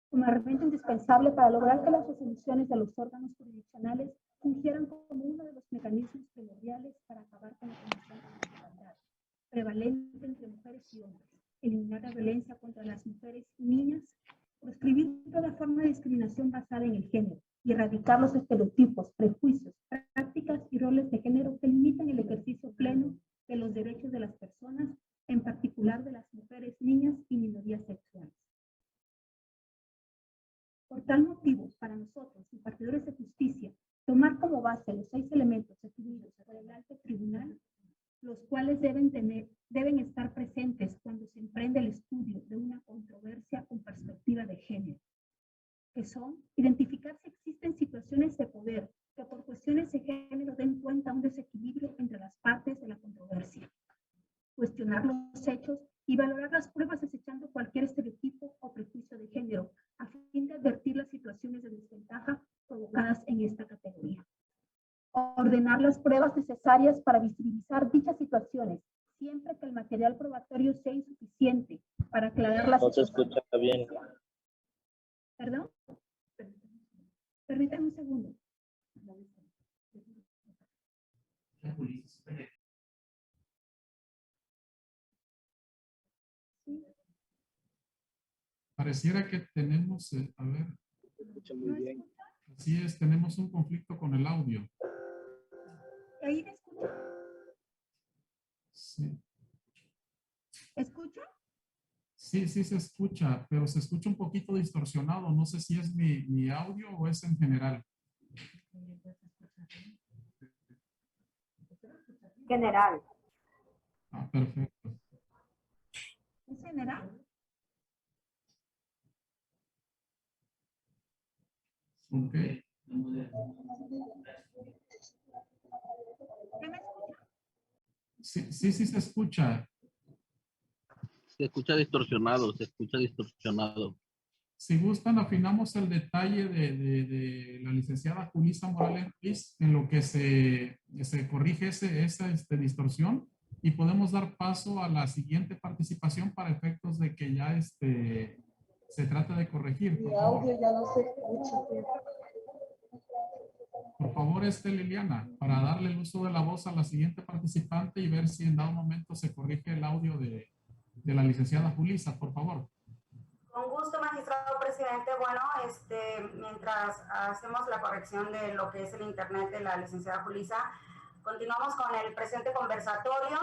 Como herramienta indispensable para lograr que las resoluciones de los órganos jurisdiccionales fungieran como uno de los mecanismos primordiales para acabar con la condición de desigualdad prevalente entre mujeres y hombres, eliminar la violencia contra las mujeres y niñas, proscribir toda forma de discriminación basada en el género y erradicar los estereotipos, prejuicios, prácticas y roles de género que limitan el ejercicio pleno de los derechos de las personas, en particular de las mujeres, niñas y minorías sexuales. Por tal motivo, para nosotros, impartidores de justicia, tomar como base los 6 elementos definidos por el alto tribunal, los cuales deben estar presentes cuando se emprende el estudio de una controversia con perspectiva de género, que son identificar si existen situaciones de poder que por cuestiones de género den cuenta un desequilibrio entre las partes de la controversia, cuestionar los hechos y valorar las pruebas desechando cualquier estereotipo o prejuicio de género, a fin de advertir las situaciones de desventaja provocadas en esta categoría. Ordenar las pruebas necesarias para visibilizar dichas situaciones, siempre que el material probatorio sea insuficiente para aclarar las situaciones. No se escucha bien. ¿Perdón? Permítame un segundo. Pareciera que tenemos, a ver. Se escucha muy bien. Así es, tenemos un conflicto con el audio. ¿Ahí me escucha? Sí. ¿Escucha? Sí, sí se escucha, pero se escucha un poquito distorsionado. No sé si es mi audio o es en general. General. Ah, perfecto. ¿Es general? Ok. Sí, sí, sí se escucha. Se escucha distorsionado, se escucha distorsionado. Si gustan, afinamos el detalle de la licenciada Julissa Morales Ruiz en lo que se corrige esa distorsión y podemos dar paso a la siguiente participación para efectos de que ya se trate de corregir. Mi audio ya no se escucha. Por favor, Liliana, para darle el uso de la voz a la siguiente participante y ver si en dado momento se corrige el audio de la licenciada Julissa, por favor. Con gusto, magistrado presidente. Bueno, mientras hacemos la corrección de lo que es el internet de la licenciada Julissa, continuamos con el presente conversatorio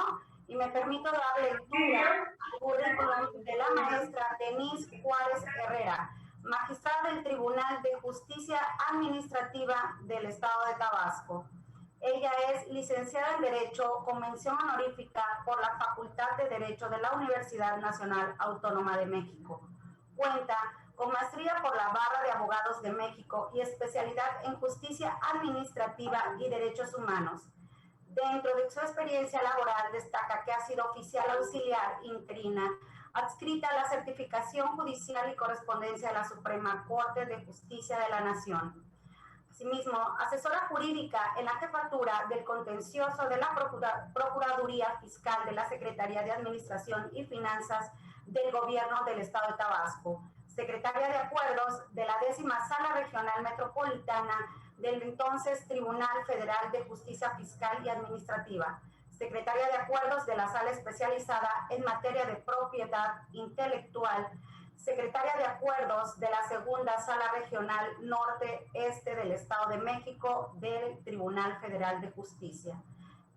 y me permito dar lectura al currículum de la maestra Denise Juárez Herrera, magistrada del Tribunal de Justicia Administrativa del Estado de Tabasco. Ella es licenciada en Derecho con mención honorífica por la Facultad de Derecho de la Universidad Nacional Autónoma de México. Cuenta con maestría por la Barra de Abogados de México y especialidad en Justicia Administrativa y Derechos Humanos. Dentro de su experiencia laboral destaca que ha sido oficial auxiliar interina adscrita a la certificación judicial y correspondencia de la Suprema Corte de Justicia de la Nación. Asimismo, asesora jurídica en la jefatura del contencioso de la Procuraduría Fiscal de la Secretaría de Administración y Finanzas del Gobierno del Estado de Tabasco, secretaria de Acuerdos de la 10ª Sala Regional Metropolitana del entonces Tribunal Federal de Justicia Fiscal y Administrativa, secretaria de Acuerdos de la Sala Especializada en Materia de Propiedad Intelectual, secretaria de Acuerdos de la 2ª Sala Regional Norte-Este del Estado de México del Tribunal Federal de Justicia.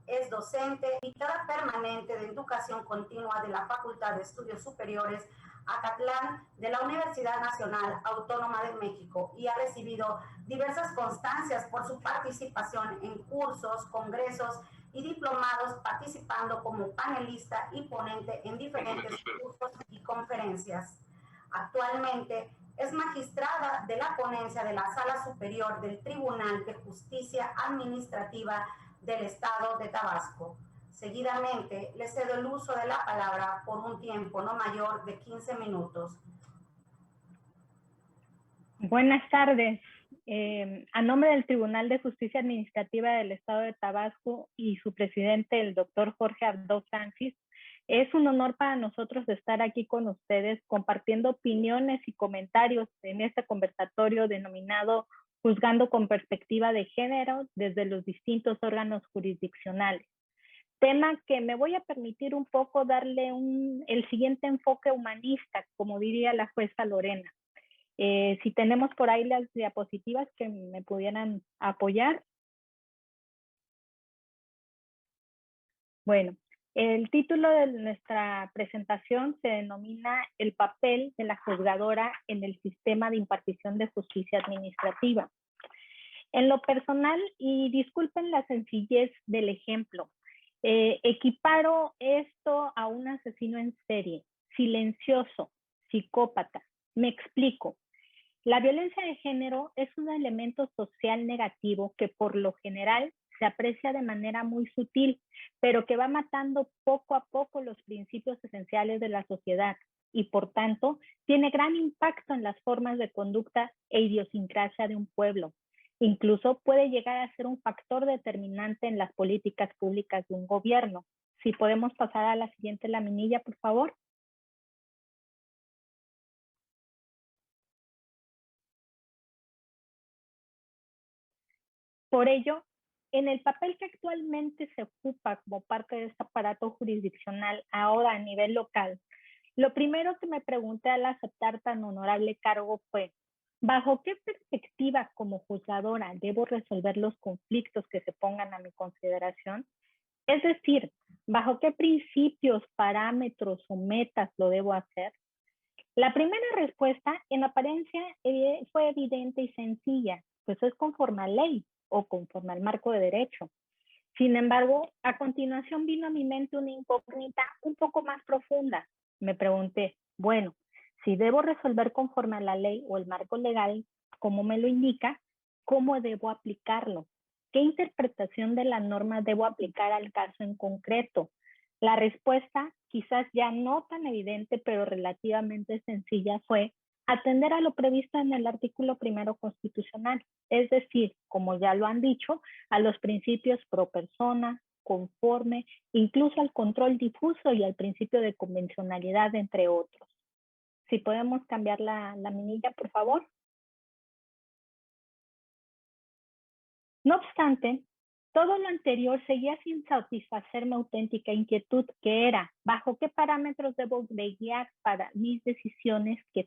Es docente, invitada permanente de Educación Continua de la Facultad de Estudios Superiores Acatlán de la Universidad Nacional Autónoma de México y ha recibido diversas constancias por su participación en cursos, congresos y diplomados, participando como panelista y ponente en diferentes cursos y conferencias. Actualmente es magistrada de la ponencia de la Sala Superior del Tribunal de Justicia Administrativa del Estado de Tabasco. Seguidamente, le cedo el uso de la palabra por un tiempo no mayor de 15 minutos. Buenas tardes. A nombre del Tribunal de Justicia Administrativa del Estado de Tabasco y su presidente, el doctor Jorge Abdo Francis, es un honor para nosotros estar aquí con ustedes compartiendo opiniones y comentarios en este conversatorio denominado Juzgando con Perspectiva de Género desde los distintos órganos jurisdiccionales. Tema que me voy a permitir un poco darle el siguiente enfoque humanista, como diría la jueza Lorena. Si tenemos por ahí las diapositivas que me pudieran apoyar. Bueno, el título de nuestra presentación se denomina El papel de la juzgadora en el sistema de impartición de justicia administrativa. En lo personal, y disculpen la sencillez del ejemplo, equiparo esto a un asesino en serie, silencioso, psicópata. Me explico. La violencia de género es un elemento social negativo que por lo general se aprecia de manera muy sutil, pero que va matando poco a poco los principios esenciales de la sociedad y por tanto tiene gran impacto en las formas de conducta e idiosincrasia de un pueblo. Incluso puede llegar a ser un factor determinante en las políticas públicas de un gobierno. Si podemos pasar a la siguiente laminilla, por favor. Por ello, en el papel que actualmente se ocupa como parte de este aparato jurisdiccional ahora a nivel local, lo primero que me pregunté al aceptar tan honorable cargo fue, ¿bajo qué perspectiva como juzgadora debo resolver los conflictos que se pongan a mi consideración? Es decir, ¿bajo qué principios, parámetros o metas lo debo hacer? La primera respuesta, en apariencia, fue evidente y sencilla, pues es conforme a ley o conforme al marco de derecho. Sin embargo, a continuación vino a mi mente una incógnita un poco más profunda. Me pregunté, bueno, si debo resolver conforme a la ley o el marco legal, como me lo indica, ¿cómo debo aplicarlo? ¿Qué interpretación de la norma debo aplicar al caso en concreto? La respuesta, quizás ya no tan evidente, pero relativamente sencilla, fue atender a lo previsto en el artículo 1 constitucional, es decir, como ya lo han dicho, a los principios pro persona, conforme, incluso al control difuso y al principio de convencionalidad, entre otros. Si podemos cambiar la laminilla, por favor. No obstante, todo lo anterior seguía sin satisfacer mi auténtica inquietud, que era, ¿bajo qué parámetros debo de guiar para mis decisiones que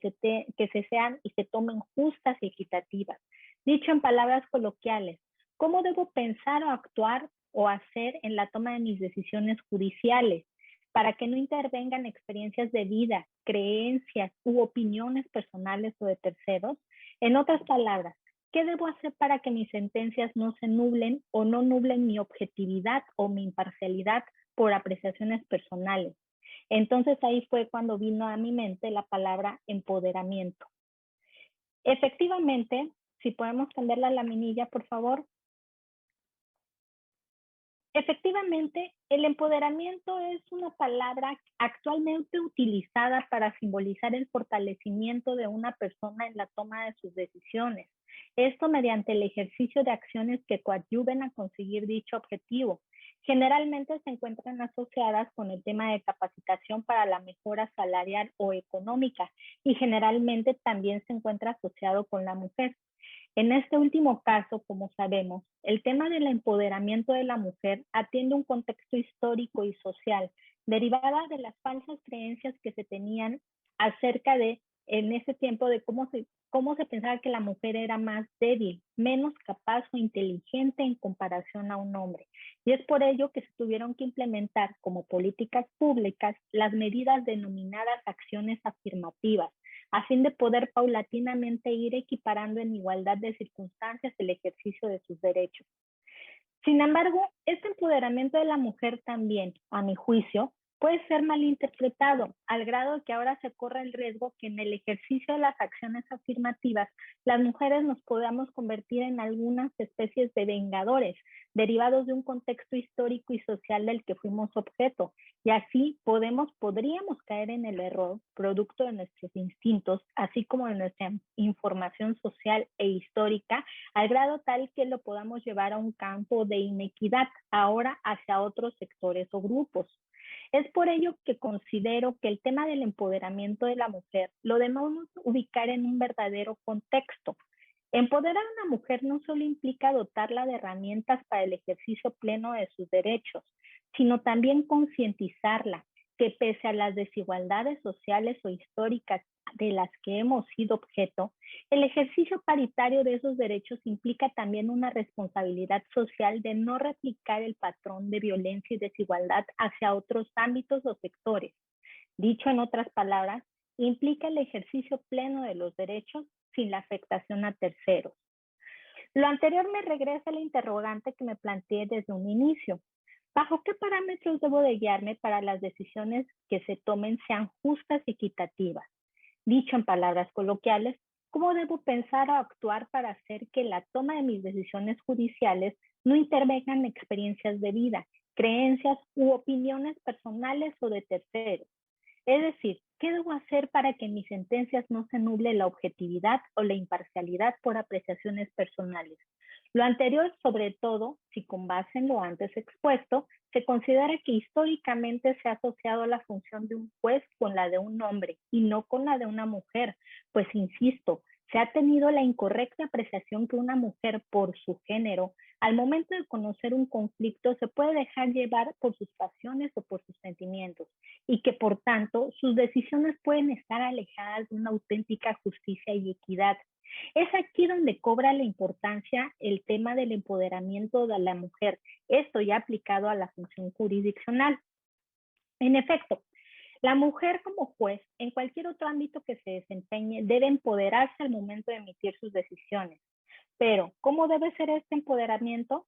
se sean y se tomen justas y equitativas? Dicho en palabras coloquiales, ¿cómo debo pensar o actuar o hacer en la toma de mis decisiones judiciales para que no intervengan experiencias de vida, creencias u opiniones personales o de terceros? En otras palabras, ¿qué debo hacer para que mis sentencias no se nublen o no nublen mi objetividad o mi imparcialidad por apreciaciones personales? Entonces ahí fue cuando vino a mi mente la palabra empoderamiento. Efectivamente, si podemos cambiar la laminilla, por favor. Efectivamente, el empoderamiento es una palabra actualmente utilizada para simbolizar el fortalecimiento de una persona en la toma de sus decisiones. Esto mediante el ejercicio de acciones que coadyuven a conseguir dicho objetivo. Generalmente se encuentran asociadas con el tema de capacitación para la mejora salarial o económica y generalmente también se encuentra asociado con la mujer. En este último caso, como sabemos, el tema del empoderamiento de la mujer atiende un contexto histórico y social derivada de las falsas creencias que se tenían acerca de, en ese tiempo, de cómo se pensaba que la mujer era más débil, menos capaz o inteligente en comparación a un hombre. Y es por ello que se tuvieron que implementar como políticas públicas las medidas denominadas acciones afirmativas, a fin de poder paulatinamente ir equiparando en igualdad de circunstancias el ejercicio de sus derechos. Sin embargo, este empoderamiento de la mujer también, a mi juicio, puede ser malinterpretado al grado de que ahora se corre el riesgo que en el ejercicio de las acciones afirmativas las mujeres nos podamos convertir en algunas especies de vengadores derivados de un contexto histórico y social del que fuimos objeto, y así podríamos caer en el error producto de nuestros instintos, así como de nuestra información social e histórica, al grado tal que lo podamos llevar a un campo de inequidad ahora hacia otros sectores o grupos. Es por ello que considero que el tema del empoderamiento de la mujer lo debemos ubicar en un verdadero contexto. Empoderar a una mujer no solo implica dotarla de herramientas para el ejercicio pleno de sus derechos, sino también concientizarla que pese a las desigualdades sociales o históricas de las que hemos sido objeto, el ejercicio paritario de esos derechos implica también una responsabilidad social de no replicar el patrón de violencia y desigualdad hacia otros ámbitos o sectores. Dicho en otras palabras, implica el ejercicio pleno de los derechos sin la afectación a terceros. Lo anterior me regresa a la interrogante que me planteé desde un inicio. ¿Bajo qué parámetros debo de guiarme para las decisiones que se tomen sean justas y equitativas? Dicho en palabras coloquiales, ¿cómo debo pensar o actuar para hacer que la toma de mis decisiones judiciales no intervengan experiencias de vida, creencias u opiniones personales o de terceros? Es decir, ¿qué debo hacer para que en mis sentencias no se nuble la objetividad o la imparcialidad por apreciaciones personales? Lo anterior, sobre todo, si con base en lo antes expuesto, se considera que históricamente se ha asociado la función de un juez con la de un hombre y no con la de una mujer, pues insisto, se ha tenido la incorrecta apreciación que una mujer por su género, al momento de conocer un conflicto, se puede dejar llevar por sus pasiones o por sus sentimientos, y que por tanto sus decisiones pueden estar alejadas de una auténtica justicia y equidad. Es aquí donde cobra la importancia el tema del empoderamiento de la mujer, esto ya aplicado a la función jurisdiccional. En efecto, la mujer como juez, en cualquier otro ámbito que se desempeñe, debe empoderarse al momento de emitir sus decisiones. Pero, ¿cómo debe ser este empoderamiento?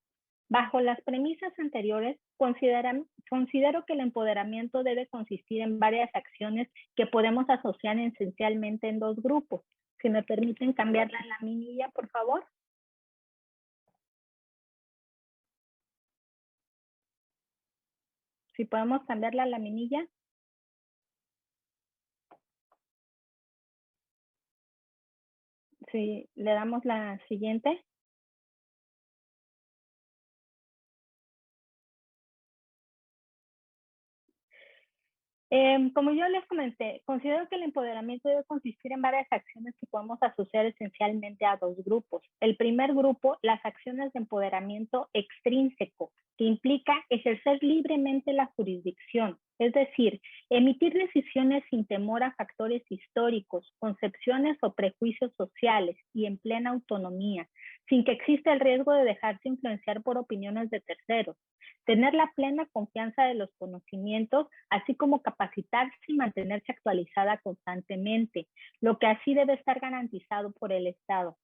Bajo las premisas anteriores, considero que el empoderamiento debe consistir en varias acciones que podemos asociar esencialmente en dos grupos. Si me permiten cambiar la laminilla, por favor. Si podemos cambiar la laminilla. Si le damos la siguiente. Como yo les comenté, considero que el empoderamiento debe consistir en varias acciones que podemos asociar esencialmente a dos grupos. El primer grupo, las acciones de empoderamiento extrínseco, que implica ejercer libremente la jurisdicción, es decir, emitir decisiones sin temor a factores históricos, concepciones o prejuicios sociales y en plena autonomía, sin que exista el riesgo de dejarse influenciar por opiniones de terceros. Tener la plena confianza de los conocimientos, así como capacitarse y mantenerse actualizada constantemente, lo que así debe estar garantizado por el Estado.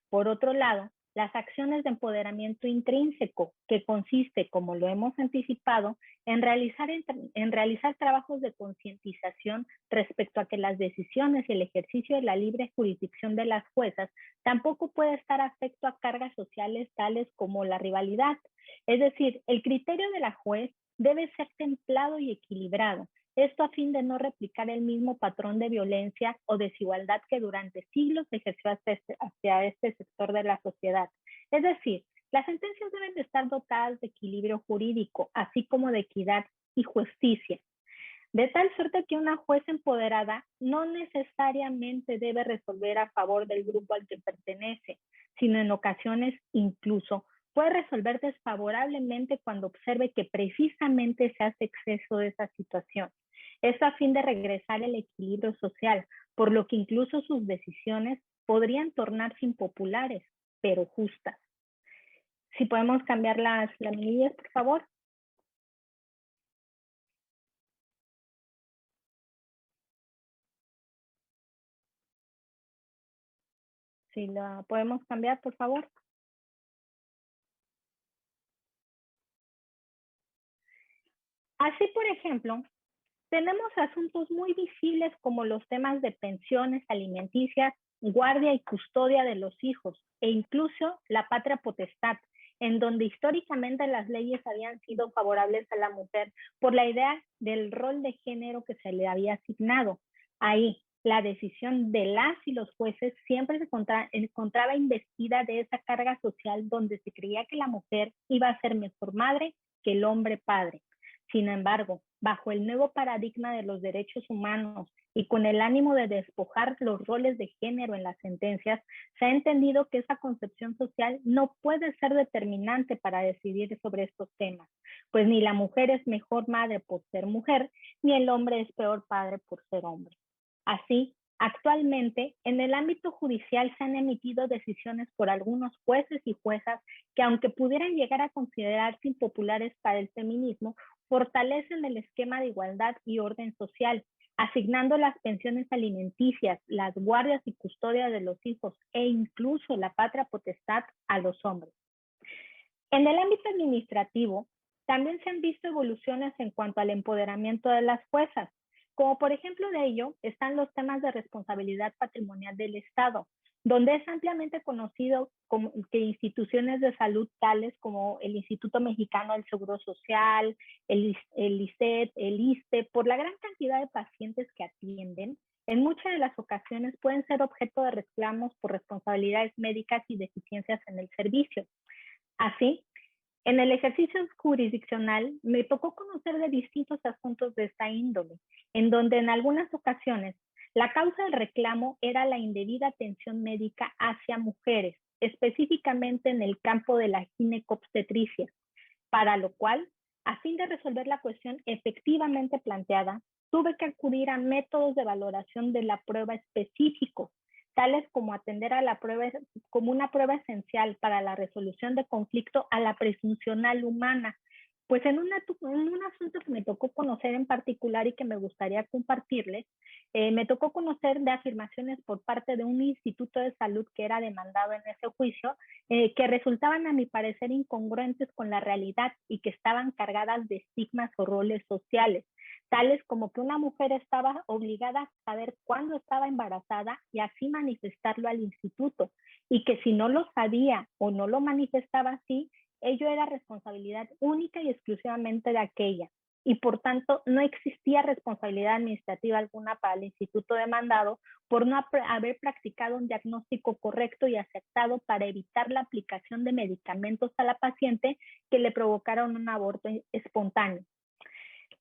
Por otro lado, las acciones de empoderamiento intrínseco, que consiste, como lo hemos anticipado, en realizar trabajos de concientización respecto a que las decisiones y el ejercicio de la libre jurisdicción de las juezas tampoco puede estar afecto a cargas sociales tales como la rivalidad. Es decir, el criterio de la juez debe ser templado y equilibrado. Esto a fin de no replicar el mismo patrón de violencia o desigualdad que durante siglos ejerció hacia este sector de la sociedad. Es decir, las sentencias deben de estar dotadas de equilibrio jurídico, así como de equidad y justicia. De tal suerte que una juez empoderada no necesariamente debe resolver a favor del grupo al que pertenece, sino en ocasiones incluso puede resolver desfavorablemente cuando observe que precisamente se hace exceso de esa situación. Esto a fin de regresar el equilibrio social, por lo que incluso sus decisiones podrían tornarse impopulares, pero justas. Si podemos cambiar las laminillas, por favor. Si la podemos cambiar, por favor. Así, por ejemplo, tenemos asuntos muy visibles como los temas de pensiones alimenticias, guardia y custodia de los hijos, e incluso la patria potestad, en donde históricamente las leyes habían sido favorables a la mujer por la idea del rol de género que se le había asignado. Ahí, la decisión de las y los jueces siempre se encontraba investida de esa carga social donde se creía que la mujer iba a ser mejor madre que el hombre padre. Sin embargo, bajo el nuevo paradigma de los derechos humanos y con el ánimo de despojar los roles de género en las sentencias, se ha entendido que esa concepción social no puede ser determinante para decidir sobre estos temas, pues ni la mujer es mejor madre por ser mujer, ni el hombre es peor padre por ser hombre. Así, actualmente, en el ámbito judicial se han emitido decisiones por algunos jueces y juezas que, aunque pudieran llegar a considerarse impopulares para el feminismo, fortalecen el esquema de igualdad y orden social, asignando las pensiones alimenticias, las guardias y custodia de los hijos e incluso la patria potestad a los hombres. En el ámbito administrativo, también se han visto evoluciones en cuanto al empoderamiento de las juezas. Como por ejemplo de ello están los temas de responsabilidad patrimonial del Estado, donde es ampliamente conocido que instituciones de salud tales como el Instituto Mexicano del Seguro Social, el ISSSTE, el ISSSTE, por la gran cantidad de pacientes que atienden, en muchas de las ocasiones pueden ser objeto de reclamos por responsabilidades médicas y deficiencias en el servicio. Así, en el ejercicio jurisdiccional me tocó conocer de distintos asuntos de esta índole, en donde en algunas ocasiones la causa del reclamo era la indebida atención médica hacia mujeres, específicamente en el campo de la ginecobstetricia, para lo cual, a fin de resolver la cuestión efectivamente planteada, tuve que acudir a métodos de valoración de la prueba específicos, tales como atender a la prueba como una prueba esencial para la resolución de conflicto a la presuncional humana. Pues en un asunto que me tocó conocer en particular y que me gustaría compartirles, me tocó conocer de afirmaciones por parte de un instituto de salud que era demandado en ese juicio, que resultaban a mi parecer incongruentes con la realidad y que estaban cargadas de estigmas o roles sociales, tales como que una mujer estaba obligada a saber cuándo estaba embarazada y así manifestarlo al instituto, y que si no lo sabía o no lo manifestaba así, ello era responsabilidad única y exclusivamente de aquella, y por tanto no existía responsabilidad administrativa alguna para el instituto demandado por no haber practicado un diagnóstico correcto y aceptado para evitar la aplicación de medicamentos a la paciente que le provocaron un aborto espontáneo.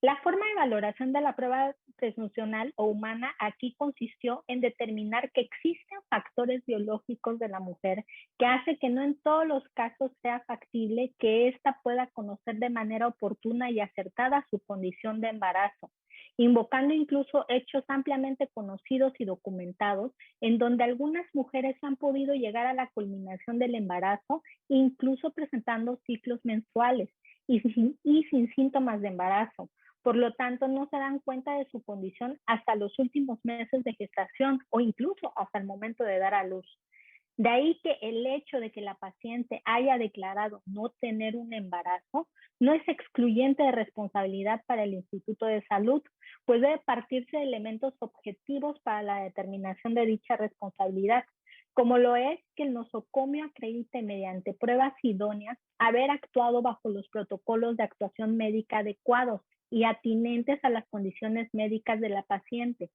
La forma de valoración de la prueba presuncional o humana aquí consistió en determinar que existen factores biológicos de la mujer que hace que no en todos los casos sea factible que ésta pueda conocer de manera oportuna y acertada su condición de embarazo, invocando incluso hechos ampliamente conocidos y documentados en donde algunas mujeres han podido llegar a la culminación del embarazo, incluso presentando ciclos menstruales y sin síntomas de embarazo. Por lo tanto, no se dan cuenta de su condición hasta los últimos meses de gestación o incluso hasta el momento de dar a luz. De ahí que el hecho de que la paciente haya declarado no tener un embarazo no es excluyente de responsabilidad para el Instituto de Salud, pues debe partirse de elementos objetivos para la determinación de dicha responsabilidad, como lo es que el nosocomio acredite mediante pruebas idóneas haber actuado bajo los protocolos de actuación médica adecuados y atinentes a las condiciones médicas de la paciente.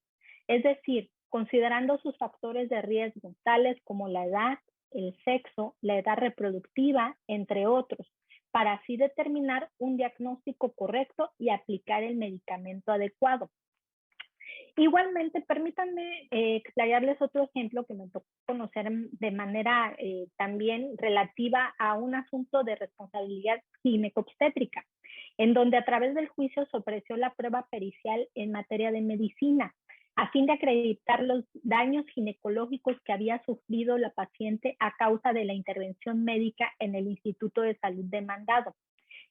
Es decir, considerando sus factores de riesgo, tales como la edad, el sexo, la edad reproductiva, entre otros, para así determinar un diagnóstico correcto y aplicar el medicamento adecuado. Igualmente, permítanme explayarles otro ejemplo que me tocó conocer de manera también relativa a un asunto de responsabilidad ginecobstétrica, en donde a través del juicio se ofreció la prueba pericial en materia de medicina, a fin de acreditar los daños ginecológicos que había sufrido la paciente a causa de la intervención médica en el Instituto de Salud demandado.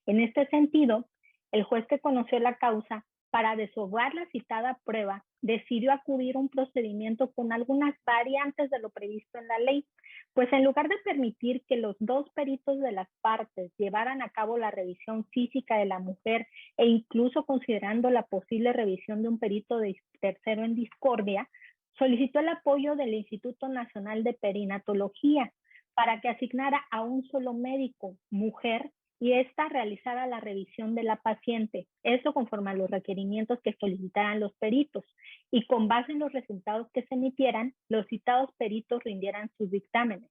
En este sentido, el juez que conoció la causa, para desovar la citada prueba, decidió acudir a un procedimiento con algunas variantes de lo previsto en la ley, pues en lugar de permitir que los dos peritos de las partes llevaran a cabo la revisión física de la mujer e incluso considerando la posible revisión de un perito de tercero en discordia, solicitó el apoyo del Instituto Nacional de Perinatología para que asignara a un solo médico, mujer, y ésta realizara la revisión de la paciente, eso conforme a los requerimientos que solicitaran los peritos, y con base en los resultados que se emitieran, los citados peritos rindieran sus dictámenes.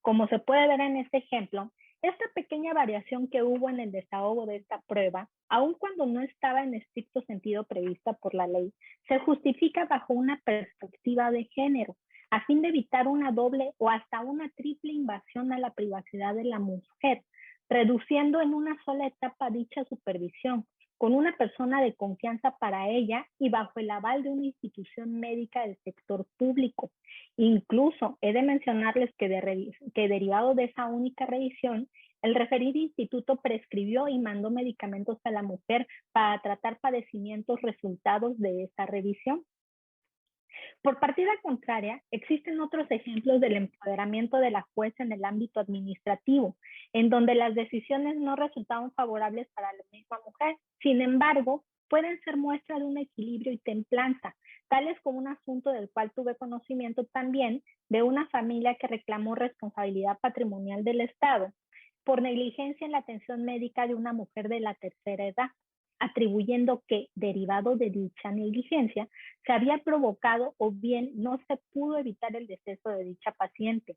Como se puede ver en este ejemplo, esta pequeña variación que hubo en el desahogo de esta prueba, aun cuando no estaba en estricto sentido prevista por la ley, se justifica bajo una perspectiva de género, a fin de evitar una doble o hasta una triple invasión a la privacidad de la mujer, reduciendo en una sola etapa dicha supervisión, con una persona de confianza para ella y bajo el aval de una institución médica del sector público. Incluso he de mencionarles que derivado de esa única revisión, el referido instituto prescribió y mandó medicamentos a la mujer para tratar padecimientos resultados de esa revisión. Por partida contraria, existen otros ejemplos del empoderamiento de la jueza en el ámbito administrativo, en donde las decisiones no resultaban favorables para la misma mujer. Sin embargo, pueden ser muestra de un equilibrio y templanza, tales como un asunto del cual tuve conocimiento también de una familia que reclamó responsabilidad patrimonial del Estado por negligencia en la atención médica de una mujer de la tercera edad, atribuyendo que, derivado de dicha negligencia, se había provocado o bien no se pudo evitar el deceso de dicha paciente.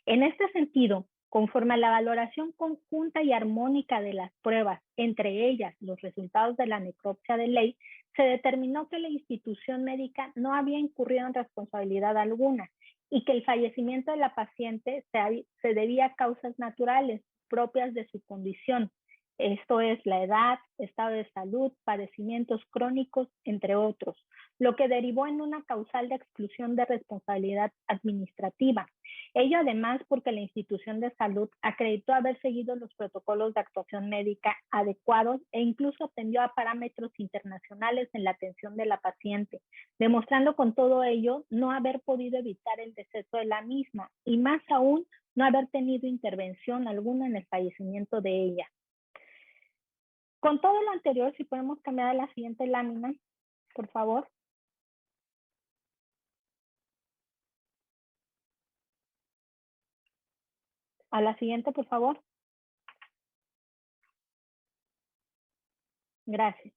En este sentido, conforme a la valoración conjunta y armónica de las pruebas, entre ellas los resultados de la necropsia de ley, se determinó que la institución médica no había incurrido en responsabilidad alguna y que el fallecimiento de la paciente se debía a causas naturales propias de su condición. Esto es la edad, estado de salud, padecimientos crónicos, entre otros, lo que derivó en una causal de exclusión de responsabilidad administrativa. Ello además porque la institución de salud acreditó haber seguido los protocolos de actuación médica adecuados e incluso atendió a parámetros internacionales en la atención de la paciente, demostrando con todo ello no haber podido evitar el deceso de la misma y más aún no haber tenido intervención alguna en el fallecimiento de ella. Con todo lo anterior, si podemos cambiar a la siguiente lámina, por favor. A la siguiente, por favor. Gracias.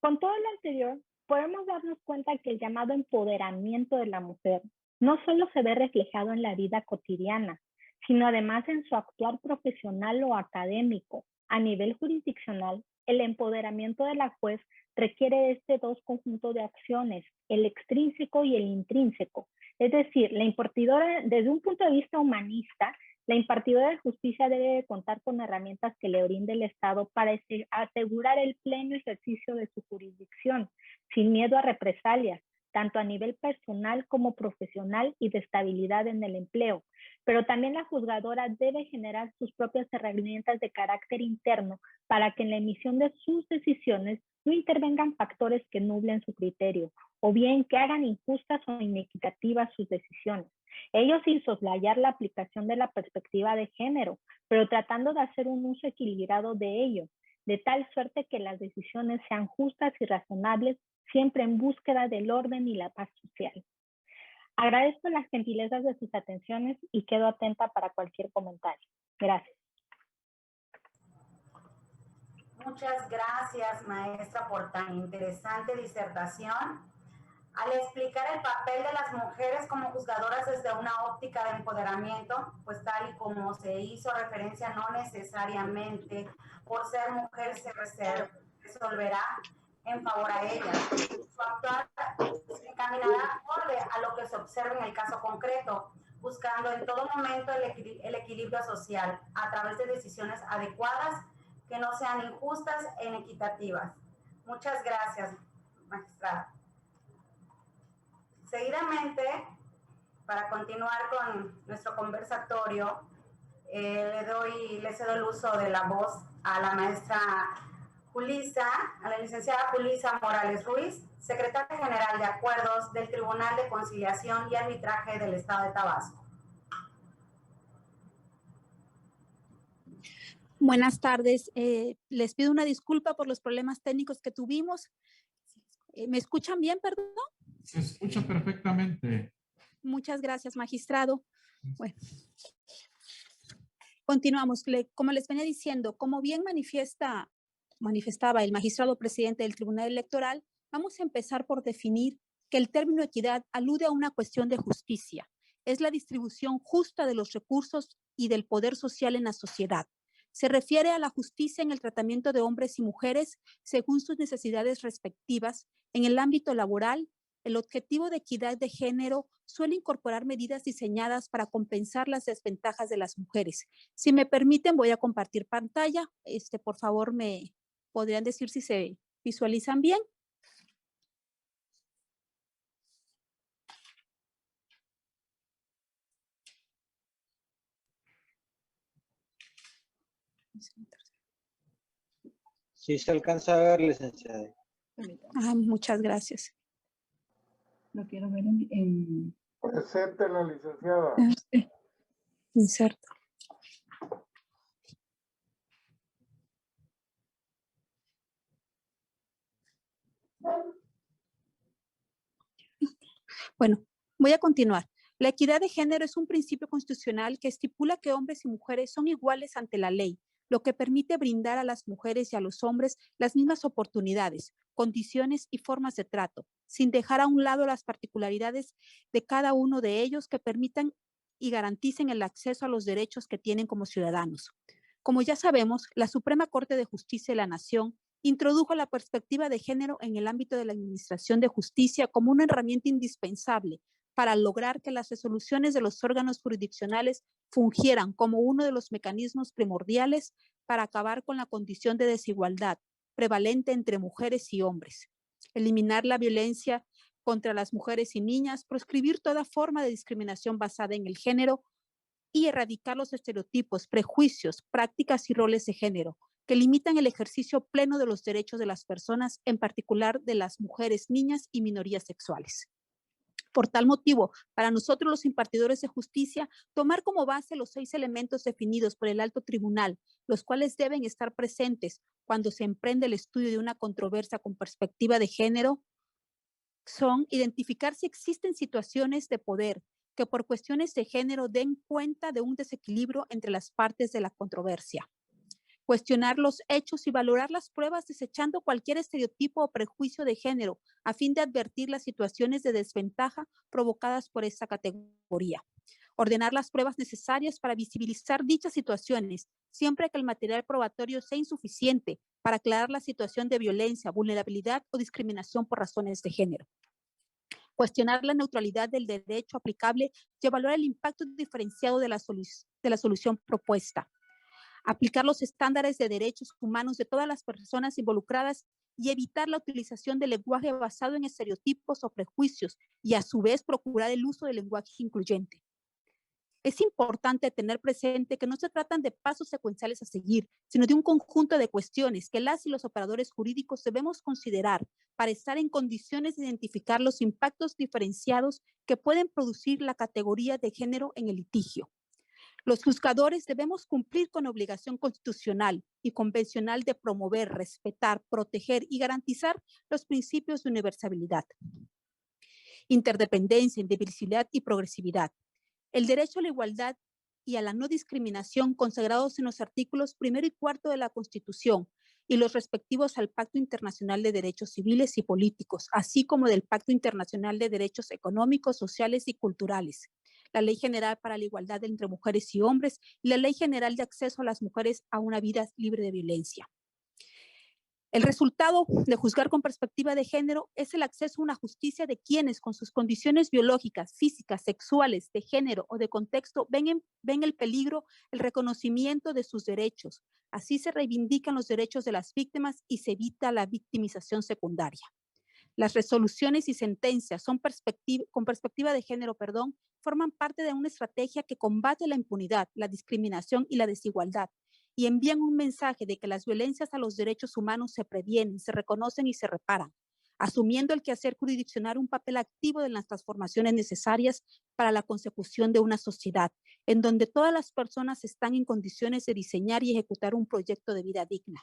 Con todo lo anterior, podemos darnos cuenta que el llamado empoderamiento de la mujer no solo se ve reflejado en la vida cotidiana, sino además en su actuar profesional o académico. A nivel jurisdiccional, el empoderamiento de la juez requiere de dos conjuntos de acciones, el extrínseco y el intrínseco. Es decir, la impartidora, desde un punto de vista humanista, la impartidora de justicia debe de contar con herramientas que le brinde el Estado para asegurar el pleno ejercicio de su jurisdicción, sin miedo a represalias, tanto a nivel personal como profesional y de estabilidad en el empleo. Pero también la juzgadora debe generar sus propias herramientas de carácter interno para que en la emisión de sus decisiones no intervengan factores que nublen su criterio o bien que hagan injustas o inequitativas sus decisiones. Ello sin soslayar la aplicación de la perspectiva de género, pero tratando de hacer un uso equilibrado de ello, de tal suerte que las decisiones sean justas y razonables, siempre en búsqueda del orden y la paz social. Agradezco las gentilezas de sus atenciones y quedo atenta para cualquier comentario. Gracias. Muchas gracias, maestra, por tan interesante disertación. Al explicar el papel de las mujeres como juzgadoras desde una óptica de empoderamiento, pues tal y como se hizo referencia, no necesariamente por ser mujer se resolverá en favor a ellas. Su actuar se encaminará acorde a lo que se observa en el caso concreto, buscando en todo momento el equilibrio social a través de decisiones adecuadas que no sean injustas e inequitativas. Muchas gracias, magistrada. Seguidamente, para continuar con nuestro conversatorio, le cedo el uso de la voz a la maestra Julisa, a la licenciada Julisa Morales Ruiz, secretaria general de Acuerdos del Tribunal de Conciliación y Arbitraje del Estado de Tabasco. Buenas tardes. Les pido una disculpa por los problemas técnicos que tuvimos. ¿Me escuchan bien, perdón? Se escucha perfectamente. Muchas gracias, magistrado. Bueno, continuamos. Como les venía diciendo, como bien manifestaba el magistrado presidente del Tribunal Electoral, vamos a empezar por definir que el término equidad alude a una cuestión de justicia. Es la distribución justa de los recursos y del poder social en la sociedad. Se refiere a la justicia en el tratamiento de hombres y mujeres según sus necesidades respectivas. En el ámbito laboral, el objetivo de equidad de género suele incorporar medidas diseñadas para compensar las desventajas de las mujeres. Si me permiten, voy a compartir pantalla. Por favor, me podrían decir si se visualizan bien. Sí se alcanza a ver, licenciada. Muchas gracias. Lo quiero ver en... Presente la licenciada. Inserto. Bueno, voy a continuar. La equidad de género es un principio constitucional que estipula que hombres y mujeres son iguales ante la ley, lo que permite brindar a las mujeres y a los hombres las mismas oportunidades, condiciones y formas de trato, sin dejar a un lado las particularidades de cada uno de ellos que permitan y garanticen el acceso a los derechos que tienen como ciudadanos. Como ya sabemos, la Suprema Corte de Justicia de la Nación introdujo la perspectiva de género en el ámbito de la administración de justicia como una herramienta indispensable para lograr que las resoluciones de los órganos jurisdiccionales fungieran como uno de los mecanismos primordiales para acabar con la condición de desigualdad prevalente entre mujeres y hombres, eliminar la violencia contra las mujeres y niñas, proscribir toda forma de discriminación basada en el género y erradicar los estereotipos, prejuicios, prácticas y roles de género que limitan el ejercicio pleno de los derechos de las personas, en particular de las mujeres, niñas y minorías sexuales. Por tal motivo, para nosotros los impartidores de justicia, tomar como base los 6 elementos definidos por el alto tribunal, los cuales deben estar presentes cuando se emprende el estudio de una controversia con perspectiva de género, son identificar si existen situaciones de poder que por cuestiones de género den cuenta de un desequilibrio entre las partes de la controversia. Cuestionar los hechos y valorar las pruebas desechando cualquier estereotipo o prejuicio de género a fin de advertir las situaciones de desventaja provocadas por esta categoría. Ordenar las pruebas necesarias para visibilizar dichas situaciones, siempre que el material probatorio sea insuficiente para aclarar la situación de violencia, vulnerabilidad o discriminación por razones de género. Cuestionar la neutralidad del derecho aplicable y evaluar el impacto diferenciado de la solución propuesta. Aplicar los estándares de derechos humanos de todas las personas involucradas y evitar la utilización del lenguaje basado en estereotipos o prejuicios y a su vez procurar el uso del lenguaje incluyente. Es importante tener presente que no se tratan de pasos secuenciales a seguir, sino de un conjunto de cuestiones que las y los operadores jurídicos debemos considerar para estar en condiciones de identificar los impactos diferenciados que pueden producir la categoría de género en el litigio. Los juzgadores debemos cumplir con obligación constitucional y convencional de promover, respetar, proteger y garantizar los principios de universalidad, interdependencia, indivisibilidad y progresividad. El derecho a la igualdad y a la no discriminación consagrados en los artículos 1 y 4 de la Constitución y los respectivos al Pacto Internacional de Derechos Civiles y Políticos, así como del Pacto Internacional de Derechos Económicos, Sociales y Culturales, la Ley General para la Igualdad entre Mujeres y Hombres y la Ley General de Acceso a las Mujeres a una Vida Libre de Violencia. El resultado de juzgar con perspectiva de género es el acceso a una justicia de quienes, con sus condiciones biológicas, físicas, sexuales, de género o de contexto, ven el peligro, el reconocimiento de sus derechos. Así se reivindican los derechos de las víctimas y se evita la victimización secundaria. Las resoluciones y sentencias con perspectiva de género, forman parte de una estrategia que combate la impunidad, la discriminación y la desigualdad, y envían un mensaje de que las violencias a los derechos humanos se previenen, se reconocen y se reparan, asumiendo el quehacer jurisdiccional un papel activo en las transformaciones necesarias para la consecución de una sociedad en donde todas las personas están en condiciones de diseñar y ejecutar un proyecto de vida digna.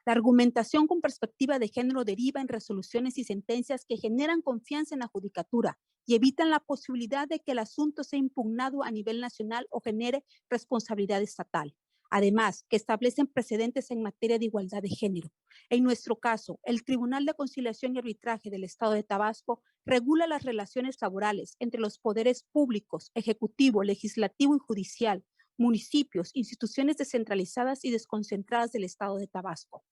La argumentación con perspectiva de género deriva en resoluciones y sentencias que generan confianza en la judicatura y evitan la posibilidad de que el asunto sea impugnado a nivel nacional o genere responsabilidad estatal. Además, que establecen precedentes en materia de igualdad de género. En nuestro caso, el Tribunal de Conciliación y Arbitraje del Estado de Tabasco regula las relaciones laborales entre los poderes públicos, ejecutivo, legislativo y judicial, municipios, instituciones descentralizadas y desconcentradas del Estado de Tabasco.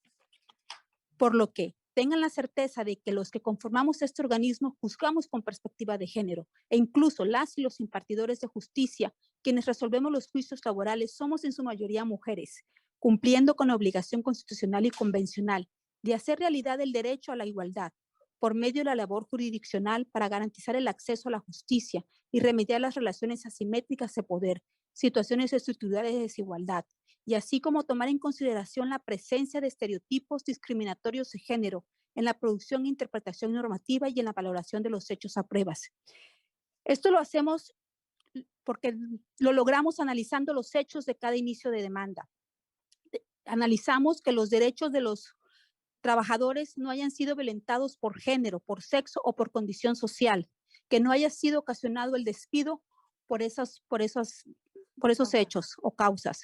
Por lo que tengan la certeza de que los que conformamos este organismo juzgamos con perspectiva de género e incluso las y los impartidores de justicia, quienes resolvemos los juicios laborales, somos en su mayoría mujeres, cumpliendo con la obligación constitucional y convencional de hacer realidad el derecho a la igualdad por medio de la labor jurisdiccional para garantizar el acceso a la justicia y remediar las relaciones asimétricas de poder, situaciones estructurales de desigualdad, y así como tomar en consideración la presencia de estereotipos discriminatorios de género en la producción e interpretación normativa y en la valoración de los hechos a pruebas. Esto lo hacemos porque lo logramos analizando los hechos de cada inicio de demanda. Analizamos que los derechos de los trabajadores no hayan sido violentados por género, por sexo o por condición social, que no haya sido ocasionado el despido por esos hechos o causas,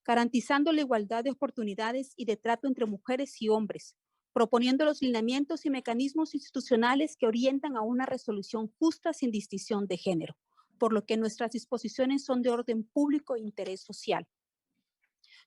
garantizando la igualdad de oportunidades y de trato entre mujeres y hombres, proponiendo los lineamientos y mecanismos institucionales que orientan a una resolución justa sin distinción de género, por lo que nuestras disposiciones son de orden público e interés social.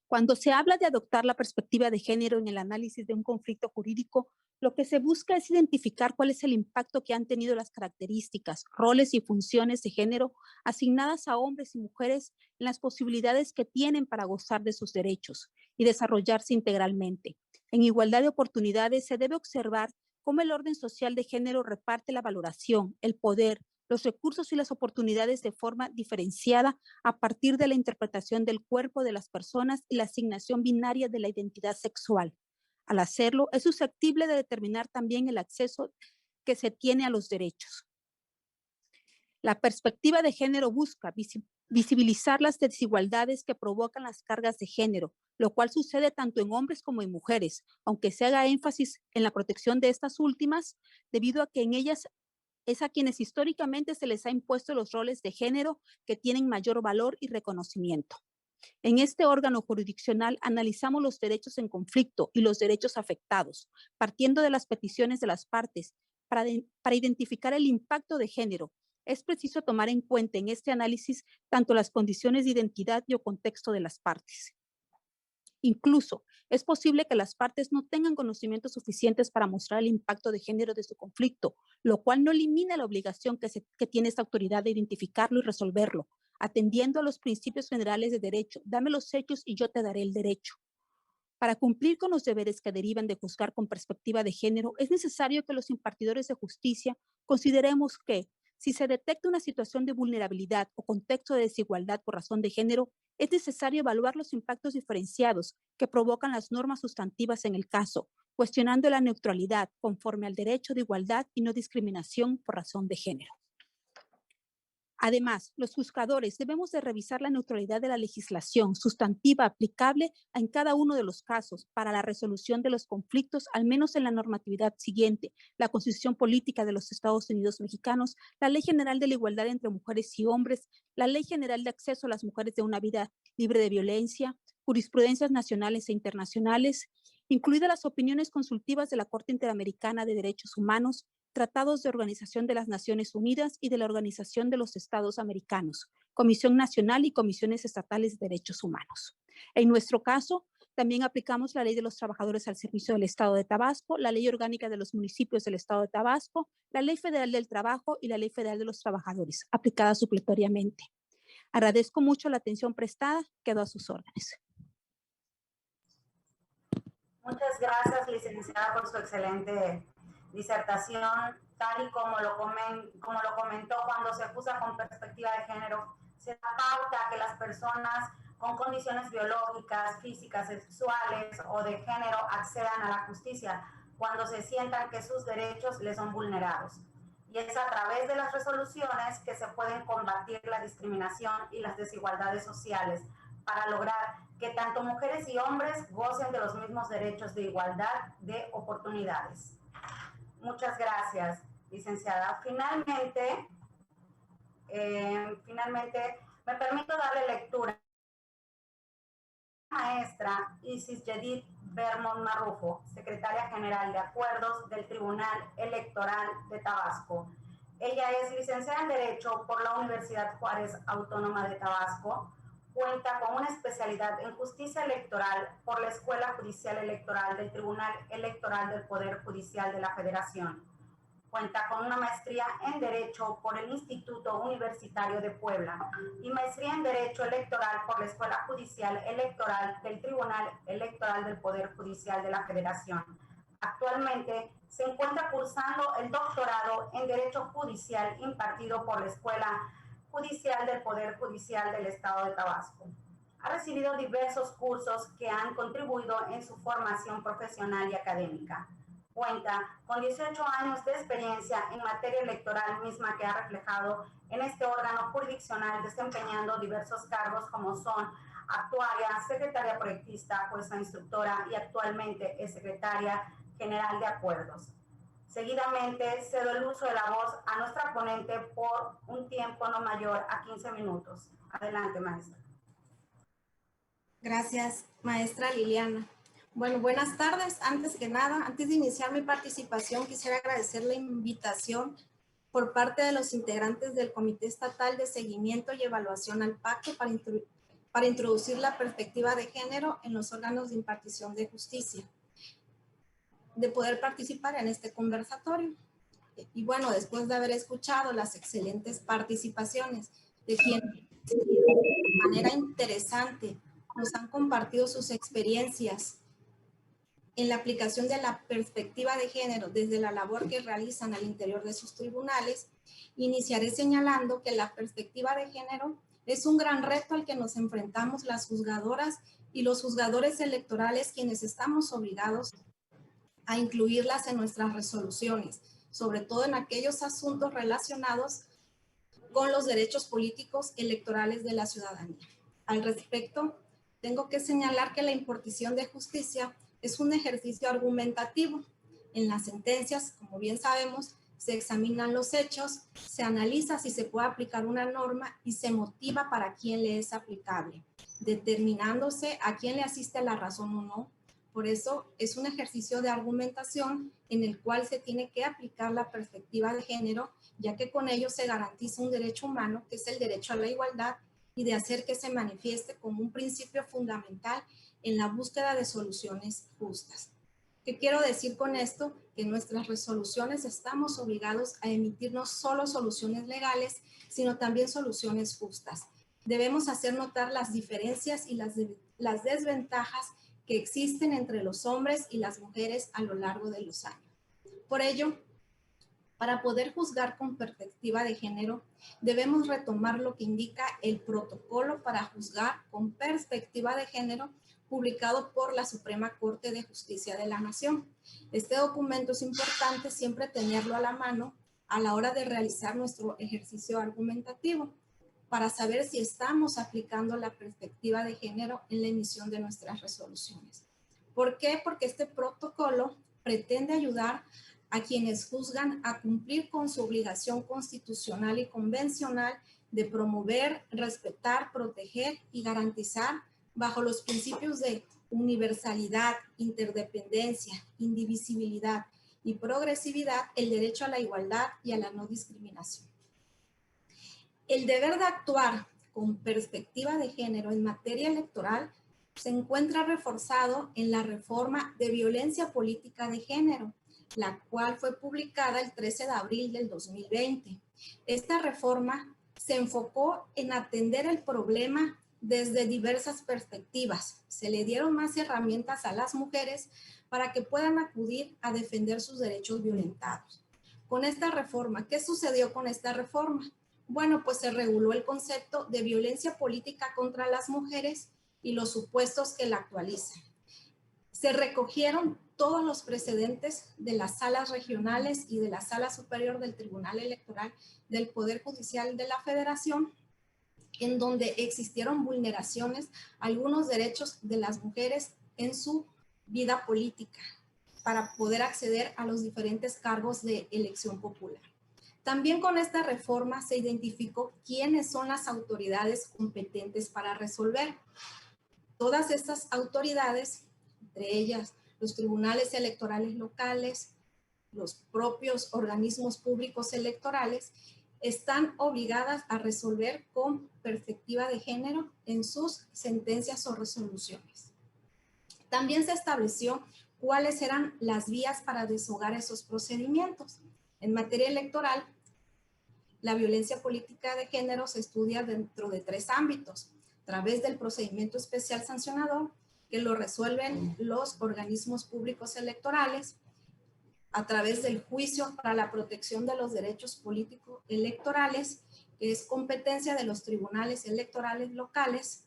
Cuando se habla de adoptar la perspectiva de género en el análisis de un conflicto jurídico, lo que se busca es identificar cuál es el impacto que han tenido las características, roles y funciones de género asignadas a hombres y mujeres en las posibilidades que tienen para gozar de sus derechos y desarrollarse integralmente. En igualdad de oportunidades se debe observar cómo el orden social de género reparte la valoración, el poder, los recursos y las oportunidades de forma diferenciada a partir de la interpretación del cuerpo de las personas y la asignación binaria de la identidad sexual. Al hacerlo, es susceptible de determinar también el acceso que se tiene a los derechos. La perspectiva de género busca visibilizar las desigualdades que provocan las cargas de género, lo cual sucede tanto en hombres como en mujeres, aunque se haga énfasis en la protección de estas últimas, debido a que en ellas es a quienes históricamente se les ha impuesto los roles de género que tienen mayor valor y reconocimiento. En este órgano jurisdiccional analizamos los derechos en conflicto y los derechos afectados, partiendo de las peticiones de las partes para identificar el impacto de género. Es preciso tomar en cuenta en este análisis tanto las condiciones de identidad y o contexto de las partes. Incluso, es posible que las partes no tengan conocimientos suficientes para mostrar el impacto de género de su conflicto, lo cual no elimina la obligación que tiene esta autoridad de identificarlo y resolverlo, atendiendo a los principios generales de derecho. Dame los hechos y yo te daré el derecho. Para cumplir con los deberes que derivan de juzgar con perspectiva de género, es necesario que los impartidores de justicia consideremos que Si se detecta una situación de vulnerabilidad o contexto de desigualdad por razón de género, es necesario evaluar los impactos diferenciados que provocan las normas sustantivas en el caso, cuestionando la neutralidad conforme al derecho de igualdad y no discriminación por razón de género. Además, los juzgadores debemos de revisar la neutralidad de la legislación sustantiva aplicable en cada uno de los casos para la resolución de los conflictos, al menos en la normatividad siguiente: la Constitución Política de los Estados Unidos Mexicanos, la Ley General de la Igualdad entre Mujeres y Hombres, la Ley General de Acceso a las Mujeres de una Vida Libre de Violencia, jurisprudencias nacionales e internacionales, incluidas las opiniones consultivas de la Corte Interamericana de Derechos Humanos, tratados de Organización de las Naciones Unidas y de la Organización de los Estados Americanos, Comisión Nacional y Comisiones Estatales de Derechos Humanos. En nuestro caso, también aplicamos la Ley de los Trabajadores al Servicio del Estado de Tabasco, la Ley Orgánica de los Municipios del Estado de Tabasco, la Ley Federal del Trabajo y la Ley Federal de los Trabajadores, aplicadas supletoriamente. Agradezco mucho la atención prestada, quedo a sus órdenes. Muchas gracias, licenciada, por su excelente disertación. Tal y como lo comentó, cuando se acusa con perspectiva de género, se da pauta que las personas con condiciones biológicas, físicas, sexuales o de género accedan a la justicia cuando se sientan que sus derechos les son vulnerados. Y es a través de las resoluciones que se pueden combatir la discriminación y las desigualdades sociales para lograr que tanto mujeres y hombres gocen de los mismos derechos de igualdad de oportunidades. Muchas gracias, licenciada. Finalmente, me permito darle lectura a la maestra Isis Yedid Bermond Marrufo, secretaria general de Acuerdos del Tribunal Electoral de Tabasco. Ella es licenciada en Derecho por la Universidad Juárez Autónoma de Tabasco. Cuenta con una especialidad en Justicia Electoral por la Escuela Judicial Electoral del Tribunal Electoral del Poder Judicial de la Federación. Cuenta con una maestría en Derecho por el Instituto Universitario de Puebla y maestría en Derecho Electoral por la Escuela Judicial Electoral del Tribunal Electoral del Poder Judicial de la Federación. Actualmente se encuentra cursando el doctorado en Derecho Judicial impartido por la Escuela Judicial del Poder Judicial del Estado de Tabasco. Ha recibido diversos cursos que han contribuido en su formación profesional y académica. Cuenta con 18 años de experiencia en materia electoral, misma que ha reflejado en este órgano jurisdiccional, desempeñando diversos cargos como son actuaria, secretaria proyectista, jueza instructora y actualmente es secretaria general de Acuerdos. Seguidamente, cedo el uso de la voz a nuestra ponente por un tiempo no mayor a 15 minutos. Adelante, maestra. Gracias, maestra Liliana. Bueno, buenas tardes. Antes que nada, antes de iniciar mi participación, quisiera agradecer la invitación por parte de los integrantes del Comité Estatal de Seguimiento y Evaluación al Pacto para introducir la perspectiva de género en los órganos de impartición de justicia, de poder participar en este conversatorio. Y bueno, después de haber escuchado las excelentes participaciones de quienes de manera interesante nos han compartido sus experiencias en la aplicación de la perspectiva de género desde la labor que realizan al interior de sus tribunales, iniciaré señalando que la perspectiva de género es un gran reto al que nos enfrentamos las juzgadoras y los juzgadores electorales, quienes estamos obligados a incluirlas en nuestras resoluciones, sobre todo en aquellos asuntos relacionados con los derechos políticos electorales de la ciudadanía. Al respecto, tengo que señalar que la impartición de justicia es un ejercicio argumentativo. En las sentencias, como bien sabemos, se examinan los hechos, se analiza si se puede aplicar una norma y se motiva para quién le es aplicable, determinándose a quién le asiste la razón o no. Por eso es un ejercicio de argumentación en el cual se tiene que aplicar la perspectiva de género, ya que con ello se garantiza un derecho humano, que es el derecho a la igualdad, y de hacer que se manifieste como un principio fundamental en la búsqueda de soluciones justas. ¿Qué quiero decir con esto? Que en nuestras resoluciones estamos obligados a emitir no solo soluciones legales, sino también soluciones justas. Debemos hacer notar las diferencias y las desventajas que existen entre los hombres y las mujeres a lo largo de los años. Por ello, Para poder juzgar con perspectiva de género, debemos retomar lo que indica el protocolo para juzgar con perspectiva de género publicado por la Suprema Corte de Justicia de la Nación. Este documento es importante siempre tenerlo a la mano a la hora de realizar nuestro ejercicio argumentativo para saber si estamos aplicando la perspectiva de género en la emisión de nuestras resoluciones. ¿Por qué? Porque este protocolo pretende ayudar a quienes juzgan a cumplir con su obligación constitucional y convencional de promover, respetar, proteger y garantizar bajo los principios de universalidad, interdependencia, indivisibilidad y progresividad el derecho a la igualdad y a la no discriminación. El deber de actuar con perspectiva de género en materia electoral se encuentra reforzado en la reforma de violencia política de género, la cual fue publicada el 13 de abril del 2020. Esta reforma se enfocó en atender el problema desde diversas perspectivas. Se le dieron más herramientas a las mujeres para que puedan acudir a defender sus derechos violentados. Con esta reforma, ¿qué sucedió con esta reforma? Bueno, pues se reguló el concepto de violencia política contra las mujeres y los supuestos que la actualizan. Se recogieron todos los precedentes de las salas regionales y de la Sala Superior del Tribunal Electoral del Poder Judicial de la Federación, en donde existieron vulneraciones a algunos derechos de las mujeres en su vida política para poder acceder a los diferentes cargos de elección popular. También con esta reforma se identificó quiénes son las autoridades competentes para resolver. Todas estas autoridades, entre ellas los tribunales electorales locales, los propios organismos públicos electorales, están obligadas a resolver con perspectiva de género en sus sentencias o resoluciones. También se estableció cuáles eran las vías para deshogar esos procedimientos. En materia electoral, la violencia política de género se estudia dentro de 3 ámbitos: a través del procedimiento especial sancionador, que lo resuelven los organismos públicos electorales, a través del juicio para la protección de los derechos políticos electorales, que es competencia de los tribunales electorales locales,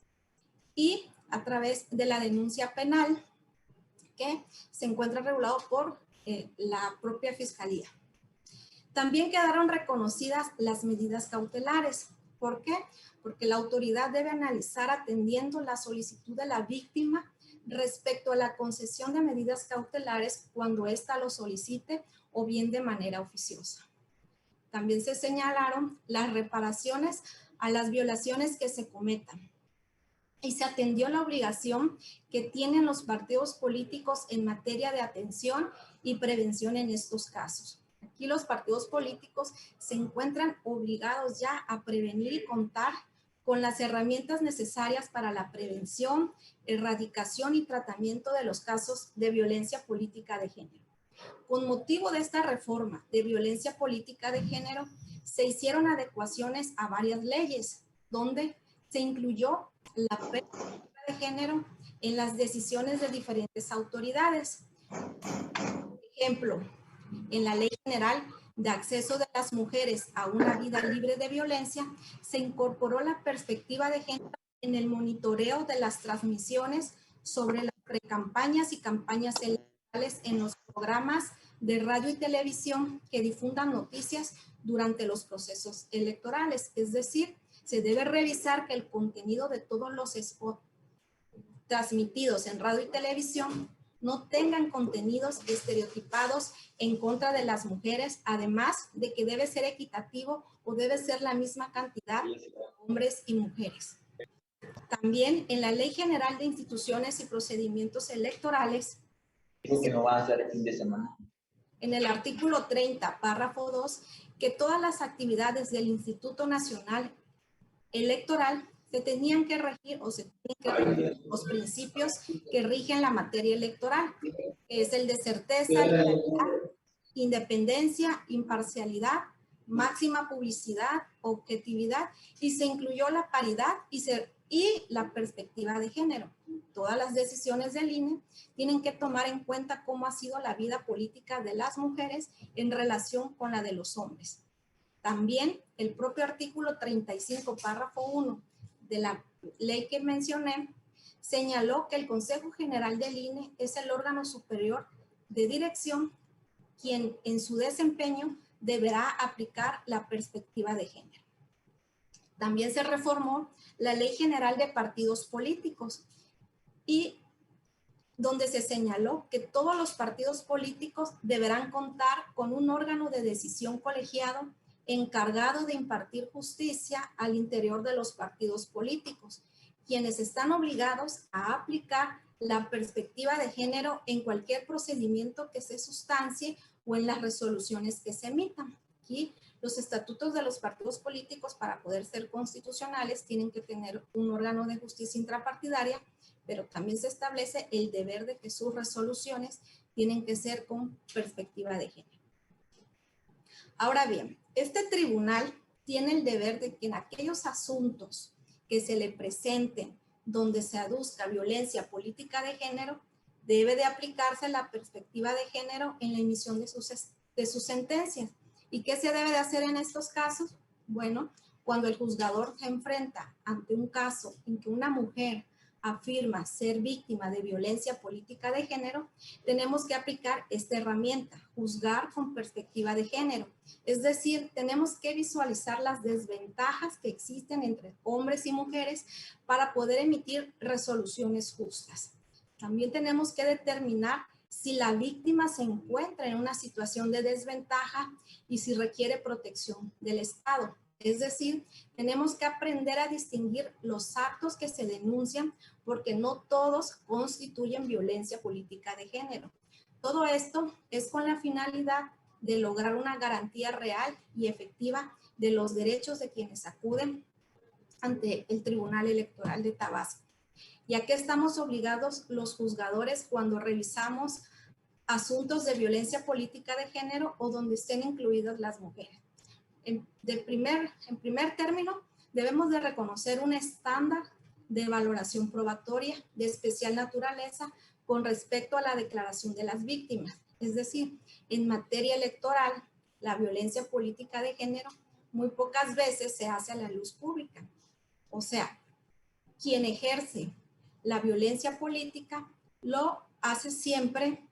y a través de la denuncia penal, que se encuentra regulado por la propia Fiscalía. También quedaron reconocidas las medidas cautelares. ¿Por qué? Porque la autoridad debe analizar atendiendo la solicitud de la víctima respecto a la concesión de medidas cautelares cuando ésta lo solicite o bien de manera oficiosa. También se señalaron las reparaciones a las violaciones que se cometan y se atendió la obligación que tienen los partidos políticos en materia de atención y prevención en estos casos. Aquí los partidos políticos se encuentran obligados ya a prevenir y contar con las herramientas necesarias para la prevención, erradicación y tratamiento de los casos de violencia política de género. Con motivo de esta reforma de violencia política de género, se hicieron adecuaciones a varias leyes, donde se incluyó la perspectiva de género en las decisiones de diferentes autoridades. Por ejemplo, en la Ley General de Acceso de las Mujeres a una Vida Libre de Violencia, se incorporó la perspectiva de género en el monitoreo de las transmisiones sobre las precampañas y campañas electorales en los programas de radio y televisión que difundan noticias durante los procesos electorales. Es decir, se debe revisar que el contenido de todos los spots transmitidos en radio y televisión no tengan contenidos estereotipados en contra de las mujeres, además de que debe ser equitativo o debe ser la misma cantidad de hombres y mujeres. También en la Ley General de Instituciones y Procedimientos Electorales, que no va a ser el fin de semana. En el artículo 30, párrafo 2, que todas las actividades del Instituto Nacional Electoral se tenían que regir o se tienen que regir los principios que rigen la materia electoral, que es el de certeza, legalidad, independencia, imparcialidad, máxima publicidad, objetividad, y se incluyó la paridad y la perspectiva de género. todas las decisiones del INE tienen que tomar en cuenta cómo ha sido la vida política de las mujeres en relación con la de los hombres. También el propio artículo 35, párrafo 1 de la ley que mencioné, señaló que el Consejo General del INE es el órgano superior de dirección quien en su desempeño deberá aplicar la perspectiva de género. También se reformó la Ley General de Partidos Políticos y donde se señaló que todos los partidos políticos deberán contar con un órgano de decisión colegiado encargado de impartir justicia al interior de los partidos políticos, quienes están obligados a aplicar la perspectiva de género en cualquier procedimiento que se sustancie o en las resoluciones que se emitan. Aquí los estatutos de los partidos políticos, para poder ser constitucionales, tienen que tener un órgano de justicia intrapartidaria, pero también se establece el deber de que sus resoluciones tienen que ser con perspectiva de género. Ahora bien, este tribunal tiene el deber de que en aquellos asuntos que se le presenten donde se aduzca violencia política de género, debe de aplicarse la perspectiva de género en la emisión de sus sentencias. ¿Y qué se debe de hacer en estos casos? Bueno, cuando el juzgador se enfrenta ante un caso en que una mujer afirma ser víctima de violencia política de género, tenemos que aplicar esta herramienta, juzgar con perspectiva de género. Es decir, tenemos que visualizar las desventajas que existen entre hombres y mujeres para poder emitir resoluciones justas. También tenemos que determinar si la víctima se encuentra en una situación de desventaja y si requiere protección del Estado. Es decir, tenemos que aprender a distinguir los actos que se denuncian porque no todos constituyen violencia política de género. Todo esto es con la finalidad de lograr una garantía real y efectiva de los derechos de quienes acuden ante el Tribunal Electoral de Tabasco. ¿Y a qué estamos obligados los juzgadores cuando revisamos asuntos de violencia política de género o donde estén incluidas las mujeres? En primer término, debemos de reconocer un estándar de valoración probatoria de especial naturaleza con respecto a la declaración de las víctimas. Es decir, en materia electoral, la violencia política de género muy pocas veces se hace a la luz pública. O sea, quien ejerce la violencia política lo hace siempre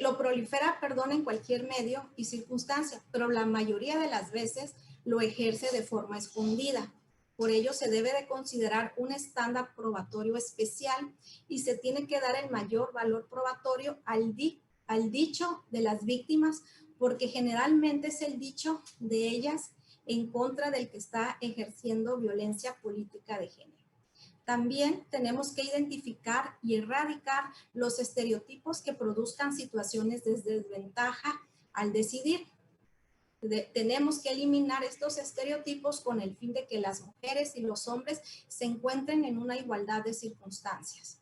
lo prolifera, en cualquier medio y circunstancia, pero la mayoría de las veces lo ejerce de forma escondida. Por ello se debe de considerar un estándar probatorio especial y se tiene que dar el mayor valor probatorio al dicho de las víctimas, porque generalmente es el dicho de ellas en contra del que está ejerciendo violencia política de género. También tenemos que identificar y erradicar los estereotipos que produzcan situaciones de desventaja al decidir. Tenemos que eliminar estos estereotipos con el fin de que las mujeres y los hombres se encuentren en una igualdad de circunstancias.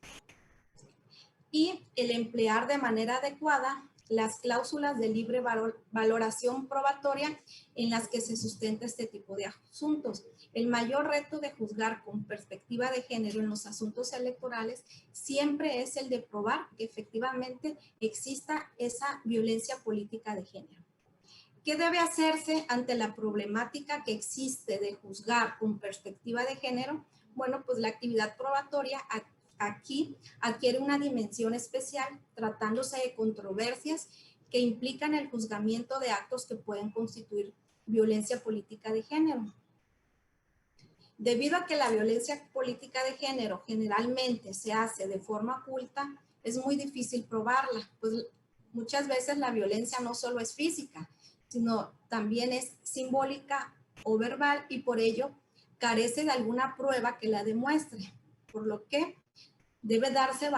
Y el emplear de manera adecuada las cláusulas de libre valoración probatoria en las que se sustenta este tipo de asuntos. El mayor reto de juzgar con perspectiva de género en los asuntos electorales siempre es el de probar que efectivamente exista esa violencia política de género. ¿Qué debe hacerse ante la problemática que existe de juzgar con perspectiva de género? Bueno, pues la actividad probatoria aquí adquiere una dimensión especial tratándose de controversias que implican el juzgamiento de actos que pueden constituir violencia política de género. Debido a que la violencia política de género generalmente se hace de forma oculta, es muy difícil probarla, pues muchas veces la violencia no solo es física, sino también es simbólica o verbal y por ello carece de alguna prueba que la demuestre, por lo que debe darse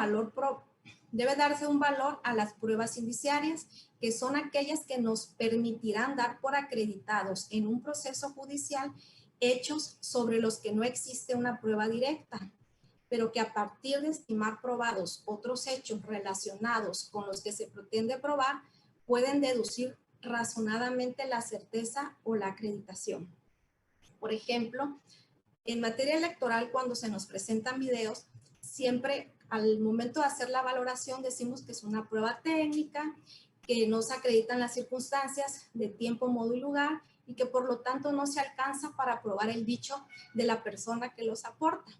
un valor a las pruebas indiciarias, que son aquellas que nos permitirán dar por acreditados en un proceso judicial hechos sobre los que no existe una prueba directa, pero que a partir de estimar probados otros hechos relacionados con los que se pretende probar, pueden deducir razonadamente la certeza o la acreditación. Por ejemplo, En materia electoral, cuando se nos presentan videos, siempre al momento de hacer la valoración decimos que es una prueba técnica, que no se acreditan las circunstancias de tiempo, modo y lugar, y que por lo tanto no se alcanza para probar el dicho de la persona que los aporta.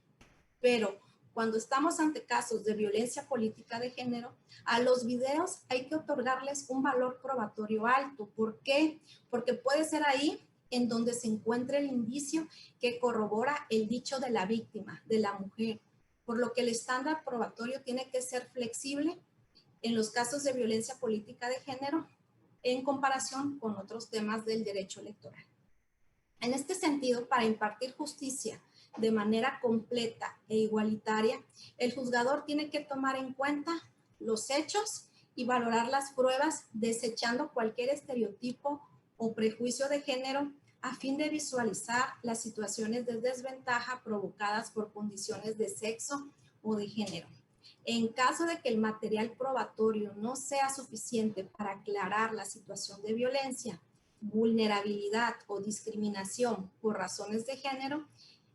Pero cuando estamos ante casos de violencia política de género, a los videos hay que otorgarles un valor probatorio alto. ¿Por qué? Porque puede ser ahí en donde se encuentre el indicio que corrobora el dicho de la víctima, de la mujer, por lo que el estándar probatorio tiene que ser flexible en los casos de violencia política de género en comparación con otros temas del derecho electoral. En este sentido, para impartir justicia de manera completa e igualitaria, el juzgador tiene que tomar en cuenta los hechos y valorar las pruebas, desechando cualquier estereotipo o prejuicio de género a fin de visualizar las situaciones de desventaja provocadas por condiciones de sexo o de género. En caso de que el material probatorio no sea suficiente para aclarar la situación de violencia, vulnerabilidad o discriminación por razones de género,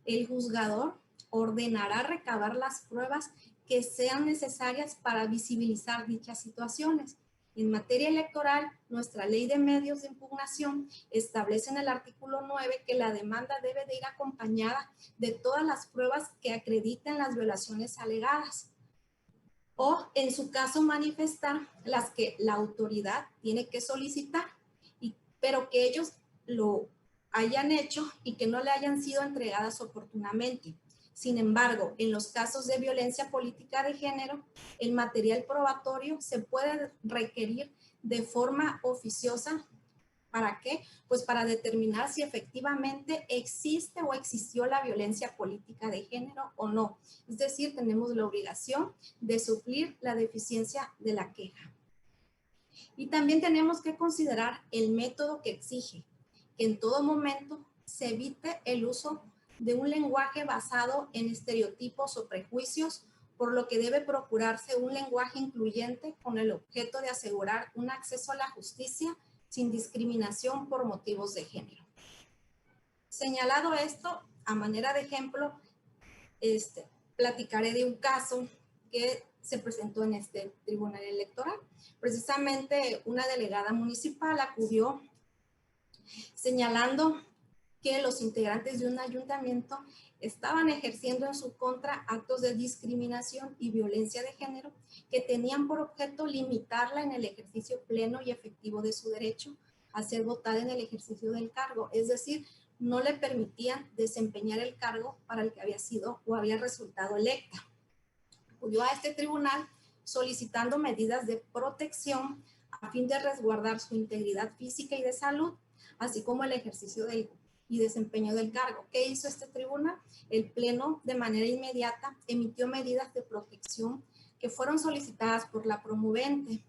el juzgador ordenará recabar las pruebas que sean necesarias para visibilizar dichas situaciones. En materia electoral, nuestra ley de medios de impugnación establece en el artículo 9 que la demanda debe de ir acompañada de todas las pruebas que acrediten las violaciones alegadas, o en su caso manifestar las que la autoridad tiene que solicitar, pero que ellos lo hayan hecho y que no le hayan sido entregadas oportunamente. Sin embargo, en los casos de violencia política de género, el material probatorio se puede requerir de forma oficiosa. ¿Para qué? Pues para determinar si efectivamente existe o existió la violencia política de género o no. Es decir, tenemos la obligación de suplir la deficiencia de la queja. Y también tenemos que considerar el método que exige, que en todo momento se evite el uso de un lenguaje basado en estereotipos o prejuicios, por lo que debe procurarse un lenguaje incluyente con el objeto de asegurar un acceso a la justicia sin discriminación por motivos de género. Señalado esto, a manera de ejemplo, platicaré de un caso que se presentó en este tribunal electoral. Precisamente una delegada municipal acudió señalando que los integrantes de un ayuntamiento estaban ejerciendo en su contra actos de discriminación y violencia de género que tenían por objeto limitarla en el ejercicio pleno y efectivo de su derecho a ser votada en el ejercicio del cargo. Es decir, no le permitían desempeñar el cargo para el que había sido o había resultado electa. Acudió a este tribunal solicitando medidas de protección a fin de resguardar su integridad física y de salud, así como el ejercicio y desempeño del cargo. ¿Qué hizo este tribunal? El Pleno, de manera inmediata, emitió medidas de protección que fueron solicitadas por la promovente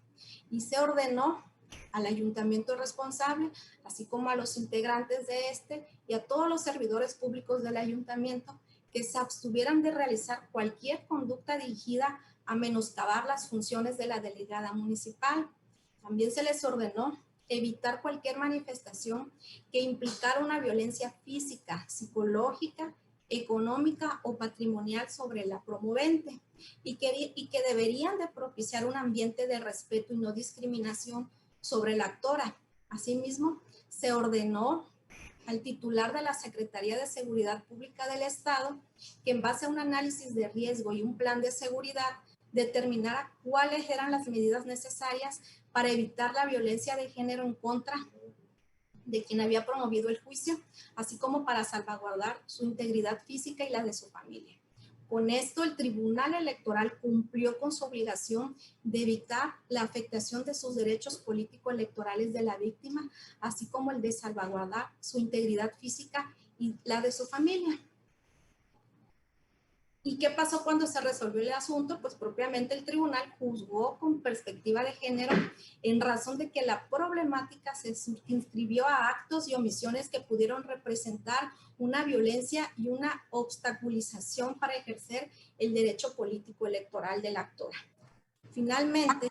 y se ordenó al ayuntamiento responsable, así como a los integrantes de este y a todos los servidores públicos del ayuntamiento, que se abstuvieran de realizar cualquier conducta dirigida a menoscabar las funciones de la delegada municipal. También se les ordenó evitar cualquier manifestación que implicara una violencia física, psicológica, económica o patrimonial sobre la promovente y que deberían de propiciar un ambiente de respeto y no discriminación sobre la actora. Asimismo, se ordenó al titular de la Secretaría de Seguridad Pública del Estado que en base a un análisis de riesgo y un plan de seguridad determinara cuáles eran las medidas necesarias para evitar la violencia de género en contra de quien había promovido el juicio, así como para salvaguardar su integridad física y la de su familia. Con esto, el Tribunal Electoral cumplió con su obligación de evitar la afectación de sus derechos político-electorales de la víctima, así como el de salvaguardar su integridad física y la de su familia. ¿Y qué pasó cuando se resolvió el asunto? Pues propiamente el tribunal juzgó con perspectiva de género en razón de que la problemática se circunscribió a actos y omisiones que pudieron representar una violencia y una obstaculización para ejercer el derecho político electoral de la actora. Finalmente,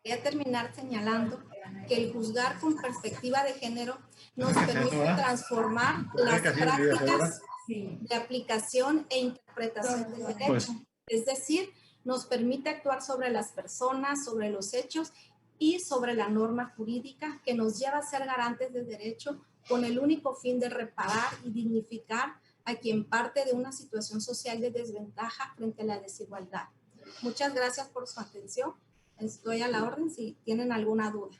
Voy a terminar señalando que el juzgar con perspectiva de género nos permite transformar las prácticas de aplicación e interpretación del derecho. Es decir, nos permite actuar sobre las personas, sobre los hechos y sobre la norma jurídica que nos lleva a ser garantes de derecho con el único fin de reparar y dignificar a quien parte de una situación social de desventaja frente a la desigualdad. Muchas gracias por su atención. Estoy a la orden si tienen alguna duda.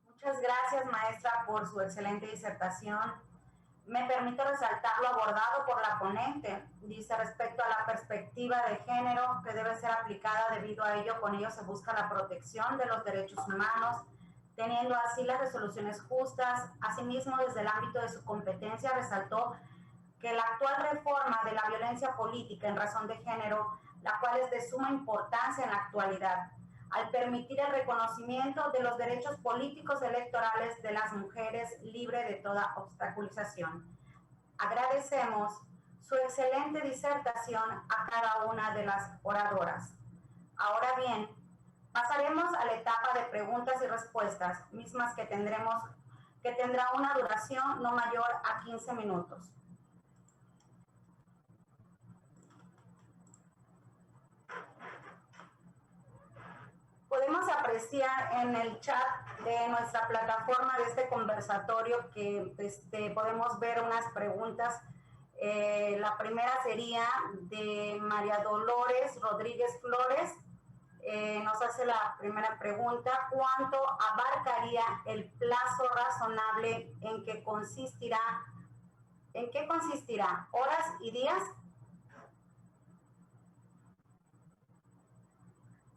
Muchas gracias, maestra, por su excelente disertación. Me permito resaltar lo abordado por la ponente. Dice, respecto a la perspectiva de género que debe ser aplicada, debido a ello, con ello se busca la protección de los derechos humanos, teniendo así las resoluciones justas. Asimismo, desde el ámbito de su competencia, resaltó que la actual reforma de la violencia política en razón de género, la cual es de suma importancia en la actualidad, al permitir el reconocimiento de los derechos políticos electorales de las mujeres libre de toda obstaculización. Agradecemos su excelente disertación a cada una de las oradoras. Ahora bien, pasaremos a la etapa de preguntas y respuestas, mismas que tendrá una duración no mayor a 15 minutos. Podemos apreciar en el chat de nuestra plataforma de este conversatorio que podemos ver unas preguntas. La primera sería de María Dolores Rodríguez Flores. Nos hace la primera pregunta: ¿cuánto abarcaría el plazo razonable? ¿En qué consistirá? ¿Horas y días?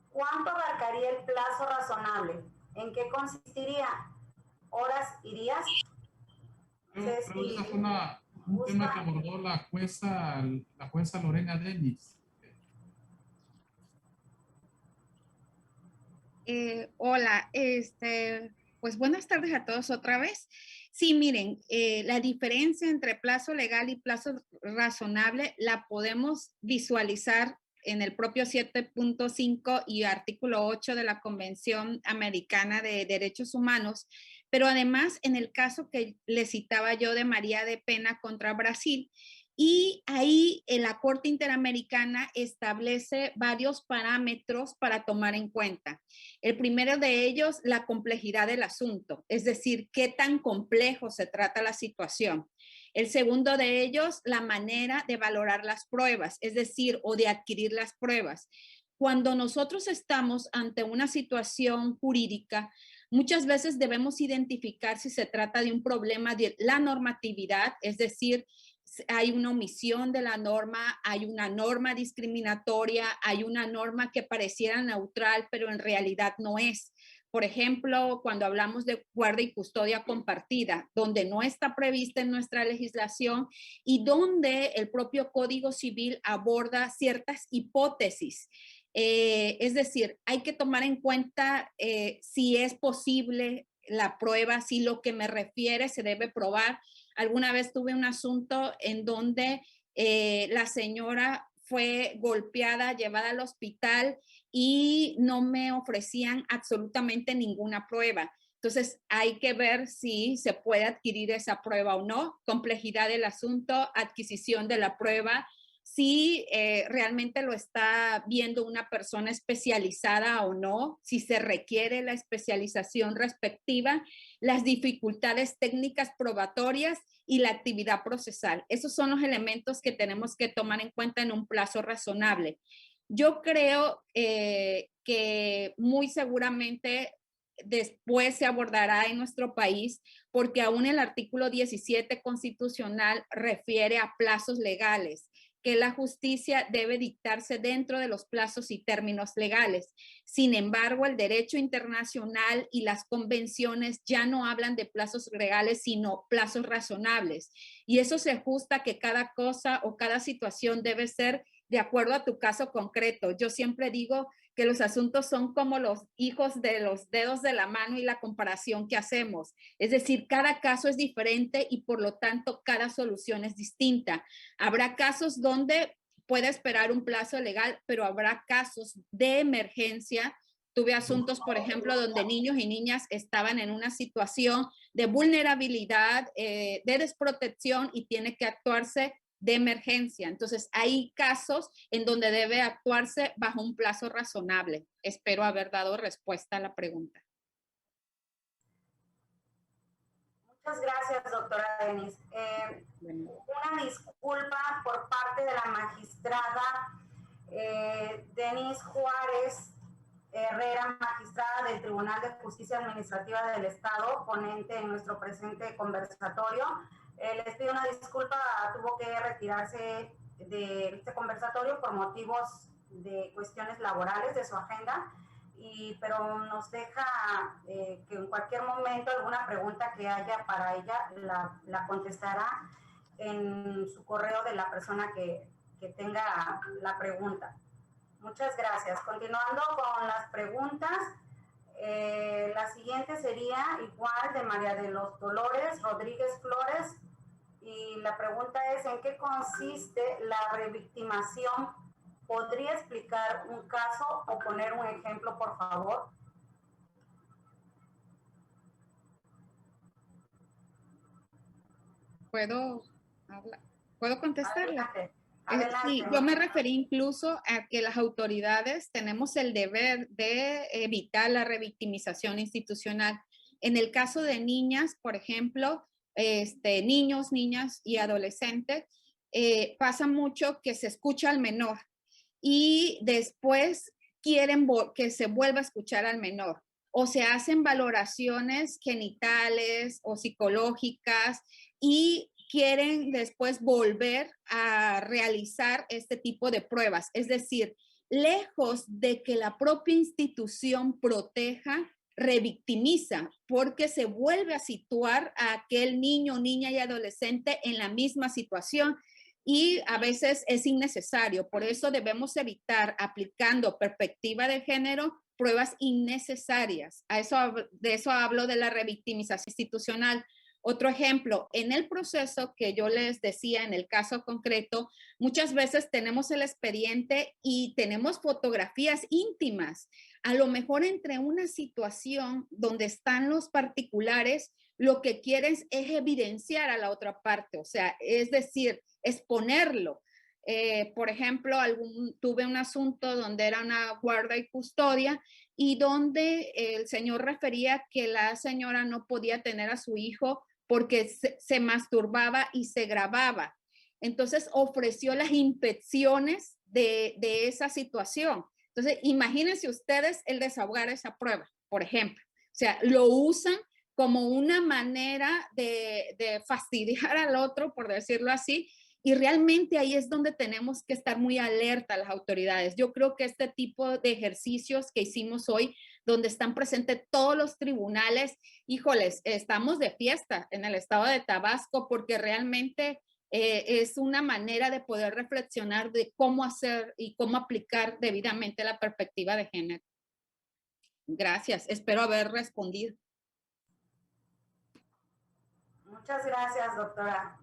¿Cuánto abarcaría el plazo razonable? ¿En qué consistiría? ¿Horas y días? Pero esa fue un tema que abordó la jueza Lorena Denis. Hola, pues buenas tardes a todos otra vez. Sí, miren, la diferencia entre plazo legal y plazo razonable la podemos visualizar en el propio 7.5 y artículo 8 de la Convención Americana de Derechos Humanos, pero además en el caso que le citaba yo de María de Pena contra Brasil, y ahí la Corte Interamericana establece varios parámetros para tomar en cuenta. El primero de ellos, la complejidad del asunto, es decir, qué tan complejo se trata la situación. El segundo de ellos, la manera de valorar las pruebas, es decir, o de adquirir las pruebas. Cuando nosotros estamos ante una situación jurídica, muchas veces debemos identificar si se trata de un problema de la normatividad, es decir, hay una omisión de la norma, hay una norma discriminatoria, hay una norma que pareciera neutral, pero en realidad no es. Por ejemplo, cuando hablamos de guarda y custodia compartida, donde no está prevista en nuestra legislación y donde el propio Código Civil aborda ciertas hipótesis. Es decir, hay que tomar en cuenta si es posible la prueba, si lo que me refiere se debe probar. Alguna vez tuve un asunto en donde la señora fue golpeada, llevada al hospital y no me ofrecían absolutamente ninguna prueba. Entonces hay que ver si se puede adquirir esa prueba o no, complejidad del asunto, adquisición de la prueba, si realmente lo está viendo una persona especializada o no, si se requiere la especialización respectiva, las dificultades técnicas probatorias y la actividad procesal. Esos son los elementos que tenemos que tomar en cuenta en un plazo razonable. Yo creo que muy seguramente después se abordará en nuestro país, porque aún el artículo 17 constitucional refiere a plazos legales, que la justicia debe dictarse dentro de los plazos y términos legales. Sin embargo, el derecho internacional y las convenciones ya no hablan de plazos legales, sino plazos razonables. Y eso se ajusta a que cada cosa o cada situación debe ser de acuerdo a tu caso concreto. Yo siempre digo que los asuntos son como los hijos de los dedos de la mano y la comparación que hacemos. Es decir, cada caso es diferente y por lo tanto cada solución es distinta. Habrá casos donde puede esperar un plazo legal, pero habrá casos de emergencia. Tuve asuntos, por ejemplo, donde niños y niñas estaban en una situación de vulnerabilidad, de desprotección y tiene que actuarse de emergencia. Entonces, hay casos en donde debe actuarse bajo un plazo razonable. Espero haber dado respuesta a la pregunta. Muchas gracias, doctora Denise. Una disculpa por parte de la magistrada Denise Juárez Herrera, magistrada del Tribunal de Justicia Administrativa del Estado, ponente en nuestro presente conversatorio. Les pido una disculpa, tuvo que retirarse de este conversatorio por motivos de cuestiones laborales de su agenda, pero nos deja que en cualquier momento alguna pregunta que haya para ella la contestará en su correo de la persona que tenga la pregunta. Muchas gracias. Continuando con las preguntas, la siguiente sería igual de María de los Dolores Rodríguez Flores, y la pregunta es: ¿en qué consiste la revictimación? ¿Podría explicar un caso o poner un ejemplo, por favor? ¿Puedo contestarla? Adelante. Adelante. Sí, yo me referí incluso a que las autoridades tenemos el deber de evitar la revictimización institucional. En el caso de niñas, por ejemplo, niños, niñas y adolescentes, pasa mucho que se escucha al menor y después quieren que se vuelva a escuchar al menor, o se hacen valoraciones genitales o psicológicas y quieren después volver a realizar este tipo de pruebas. Es decir, lejos de que la propia institución proteja, revictimiza, porque se vuelve a situar a aquel niño, niña y adolescente en la misma situación. Y a veces es innecesario. Por eso debemos evitar, aplicando perspectiva de género, pruebas innecesarias. De eso hablo de la revictimización institucional. Otro ejemplo, en el proceso que yo les decía, en el caso concreto, muchas veces tenemos el expediente y tenemos fotografías íntimas. A lo mejor entre una situación donde están los particulares, lo que quieren es evidenciar a la otra parte, o sea, es decir, exponerlo. Por ejemplo, tuve un asunto donde era una guarda y custodia y donde el señor refería que la señora no podía tener a su hijo porque se masturbaba y se grababa. Entonces ofreció las inspecciones de esa situación. Entonces, imagínense ustedes el desahogar esa prueba, por ejemplo. O sea, lo usan como una manera de fastidiar al otro, por decirlo así, y realmente ahí es donde tenemos que estar muy alerta las autoridades. Yo creo que este tipo de ejercicios que hicimos hoy, donde están presentes todos los tribunales, híjoles, estamos de fiesta en el estado de Tabasco porque realmente es una manera de poder reflexionar de cómo hacer y cómo aplicar debidamente la perspectiva de género. Gracias, espero haber respondido. Muchas gracias, doctora.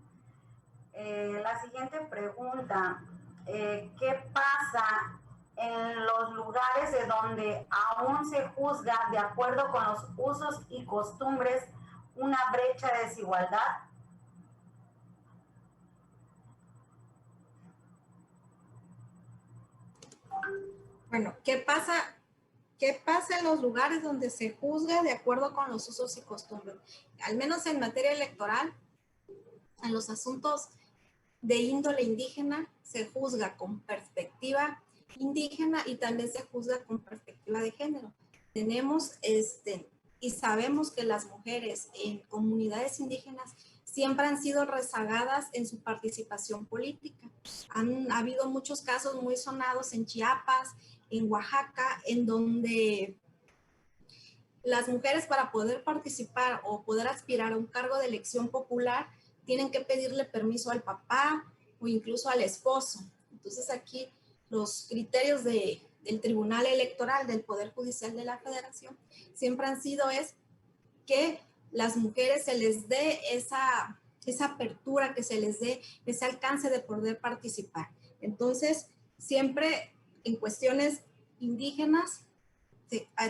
La siguiente pregunta, ¿qué pasa en los lugares de donde aún se juzga de acuerdo con los usos y costumbres una brecha de desigualdad? Bueno, ¿qué pasa en los lugares donde se juzga de acuerdo con los usos y costumbres? Al menos en materia electoral, en los asuntos de índole indígena, se juzga con perspectiva indígena y también se juzga con perspectiva de género. Tenemos y sabemos que las mujeres en comunidades indígenas siempre han sido rezagadas en su participación política. Han habido muchos casos muy sonados en Chiapas, en Oaxaca, en donde las mujeres, para poder participar o poder aspirar a un cargo de elección popular, tienen que pedirle permiso al papá o incluso al esposo. Entonces aquí los criterios del Tribunal Electoral, del Poder Judicial de la Federación, siempre han sido que las mujeres se les dé esa apertura, que se les dé ese alcance de poder participar. Entonces, siempre en cuestiones indígenas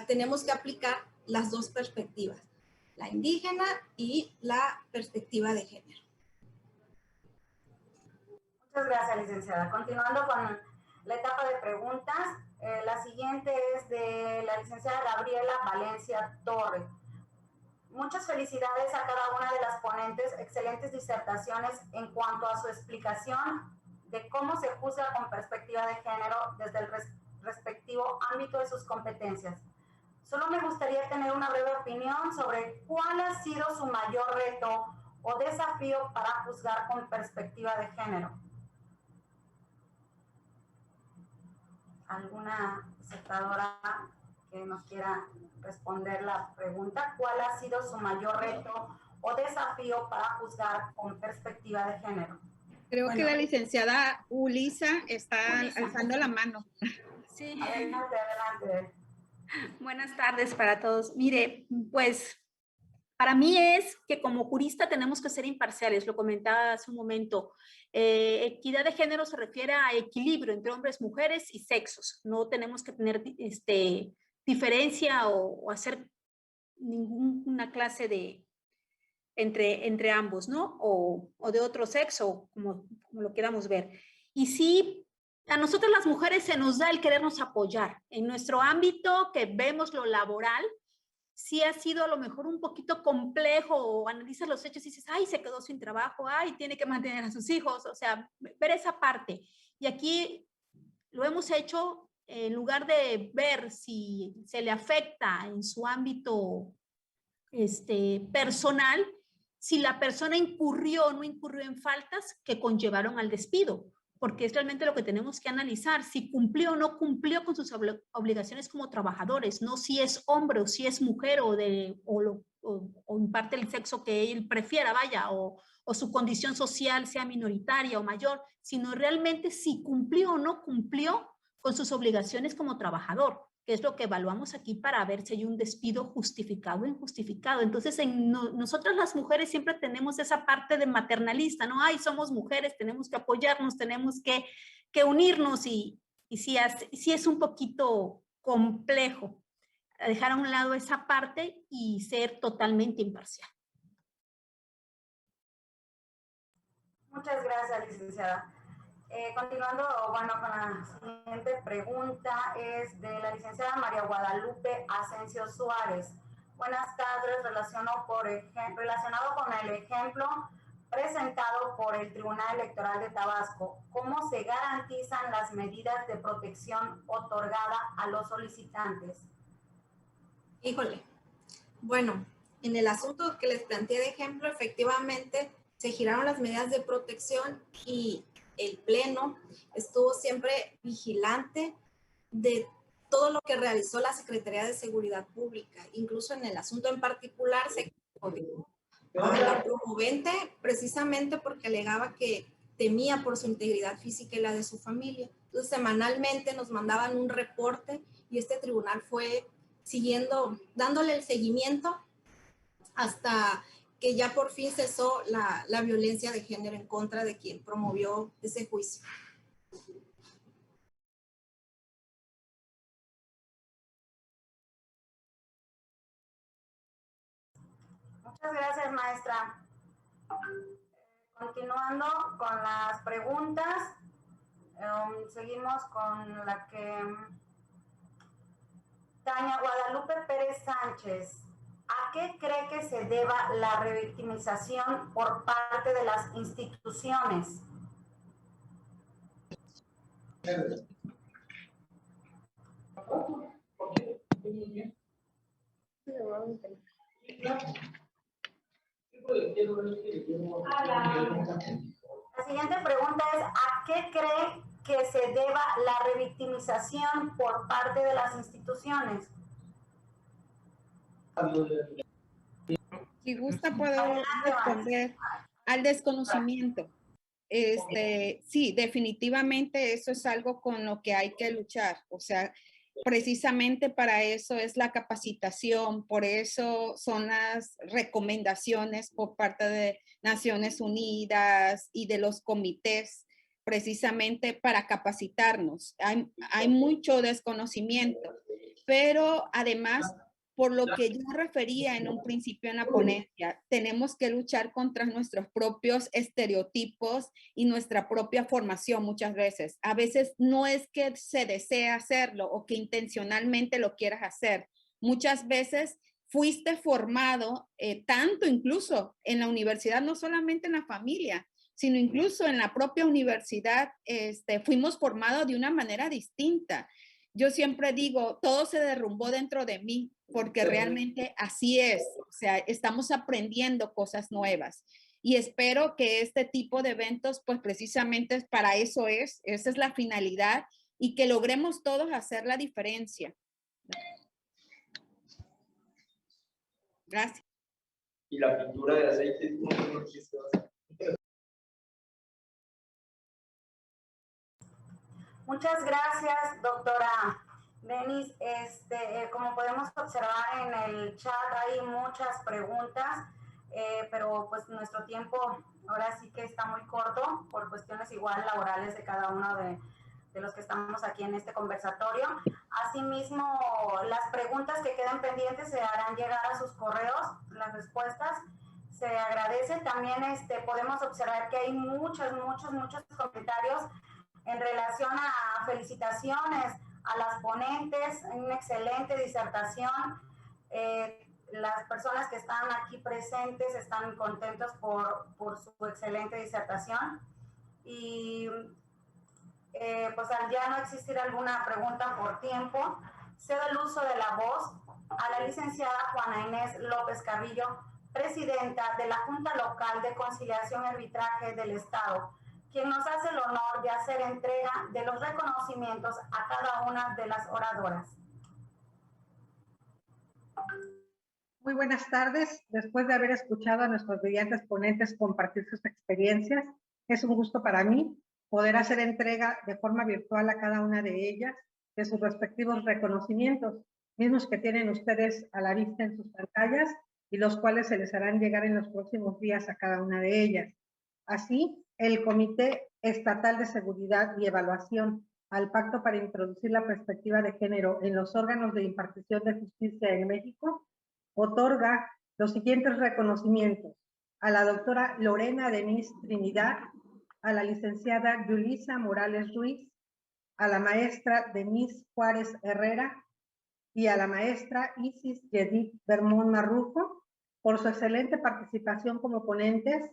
tenemos que aplicar las dos perspectivas, la indígena y la perspectiva de género. Muchas gracias, licenciada. Continuando con la etapa de preguntas, la siguiente es de la licenciada Gabriela Valencia Torre. Muchas felicidades a cada una de las ponentes, excelentes disertaciones en cuanto a su explicación de cómo se juzga con perspectiva de género desde el respectivo ámbito de sus competencias. Solo me gustaría tener una breve opinión sobre cuál ha sido su mayor reto o desafío para juzgar con perspectiva de género. ¿Alguna espectadora que nos quiera responder la pregunta? ¿Cuál ha sido su mayor reto o desafío para juzgar con perspectiva de género? Creo que la licenciada Ulisa está alzando la mano. Sí. Adelante, adelante. Buenas tardes para todos. Mire, pues para mí es que como jurista tenemos que ser imparciales, lo comentaba hace un momento. Equidad de género se refiere a equilibrio entre hombres, mujeres y sexos. No tenemos que tener diferencia o hacer ninguna clase de entre ambos, ¿no? O de otro sexo, como lo queramos ver. Y sí, a nosotros las mujeres se nos da el querernos apoyar. En nuestro ámbito que vemos lo laboral, sí ha sido a lo mejor un poquito complejo, o analizas los hechos y dices, ay, se quedó sin trabajo, ay, tiene que mantener a sus hijos, o sea, ver esa parte. Y aquí lo hemos hecho en lugar de ver si se le afecta en su ámbito personal, si la persona incurrió o no incurrió en faltas que conllevaron al despido, porque es realmente lo que tenemos que analizar, si cumplió o no cumplió con sus obligaciones como trabajadores, no si es hombre o si es mujer o imparte el sexo que él prefiera, vaya, o su condición social sea minoritaria o mayor, sino realmente si cumplió o no cumplió con sus obligaciones como trabajador, que es lo que evaluamos aquí para ver si hay un despido justificado o injustificado. Entonces, nosotras las mujeres siempre tenemos esa parte de maternalista, ¿no? Ay, somos mujeres, tenemos que apoyarnos, tenemos que unirnos y sí es un poquito complejo dejar a un lado esa parte y ser totalmente imparcial. Muchas gracias, licenciada. Continuando, bueno, con la siguiente pregunta es de la licenciada María Guadalupe Asensio Suárez. Buenas tardes, relacionado con el ejemplo presentado por el Tribunal Electoral de Tabasco. ¿Cómo se garantizan las medidas de protección otorgadas a los solicitantes? Híjole, bueno, en el asunto que les planteé de ejemplo, efectivamente se giraron las medidas de protección y el Pleno estuvo siempre vigilante de todo lo que realizó la Secretaría de Seguridad Pública. Incluso en el asunto en particular se coordinó a la promovente precisamente porque alegaba que temía por su integridad física y la de su familia. Entonces, semanalmente nos mandaban un reporte y este tribunal fue dándole el seguimiento hasta que ya por fin cesó la violencia de género en contra de quien promovió ese juicio. Muchas gracias, maestra. Continuando con las preguntas, seguimos con la que Tania Guadalupe Pérez Sánchez. ¿A qué cree que se deba la revictimización por parte de las instituciones? La siguiente pregunta es, ¿a qué cree que se deba la revictimización por parte de las instituciones? Si gusta, puedo responder al desconocimiento. Sí, definitivamente eso es algo con lo que hay que luchar. O sea, precisamente para eso es la capacitación, por eso son las recomendaciones por parte de Naciones Unidas y de los comités precisamente para capacitarnos. Hay mucho desconocimiento, pero además, por lo que yo refería en un principio en la ponencia, tenemos que luchar contra nuestros propios estereotipos y nuestra propia formación muchas veces. A veces no es que se desea hacerlo o que intencionalmente lo quieras hacer. Muchas veces fuiste formado, tanto incluso en la universidad, no solamente en la familia, sino incluso en la propia universidad, fuimos formados de una manera distinta. Yo siempre digo, todo se derrumbó dentro de mí, porque realmente así es. O sea, estamos aprendiendo cosas nuevas. Y espero que este tipo de eventos, pues precisamente para eso esa es la finalidad, y que logremos todos hacer la diferencia. Gracias. Y la pintura de aceite. Muchas gracias, doctora Denis. Como podemos observar en el chat hay muchas preguntas, pero pues nuestro tiempo ahora sí que está muy corto por cuestiones igual laborales de cada uno de los que estamos aquí en este conversatorio. Asimismo, las preguntas que quedan pendientes se harán llegar a sus correos, las respuestas. Se agradece. También podemos observar que hay muchos comentarios en relación a felicitaciones a las ponentes, una excelente disertación. Las personas que están aquí presentes están contentos por su excelente disertación. Y pues al ya no existir alguna pregunta por tiempo, cedo el uso de la voz a la licenciada Juana Inés López Carrillo, presidenta de la Junta Local de Conciliación y Arbitraje del Estado, quien nos hace el honor de hacer entrega de los reconocimientos a cada una de las oradoras. Muy buenas tardes. Después de haber escuchado a nuestros brillantes ponentes compartir sus experiencias, es un gusto para mí poder hacer entrega de forma virtual a cada una de ellas de sus respectivos reconocimientos, mismos que tienen ustedes a la vista en sus pantallas y los cuales se les harán llegar en los próximos días a cada una de ellas. Así, el Comité Estatal de Seguridad y Evaluación al Pacto para Introducir la Perspectiva de Género en los órganos de impartición de justicia en México otorga los siguientes reconocimientos: a la doctora Lorena Denise Trinidad, a la licenciada Yulisa Morales Ruiz, a la maestra Denise Juárez Herrera y a la maestra Isis Yedith Bermón Marrujo por su excelente participación como ponentes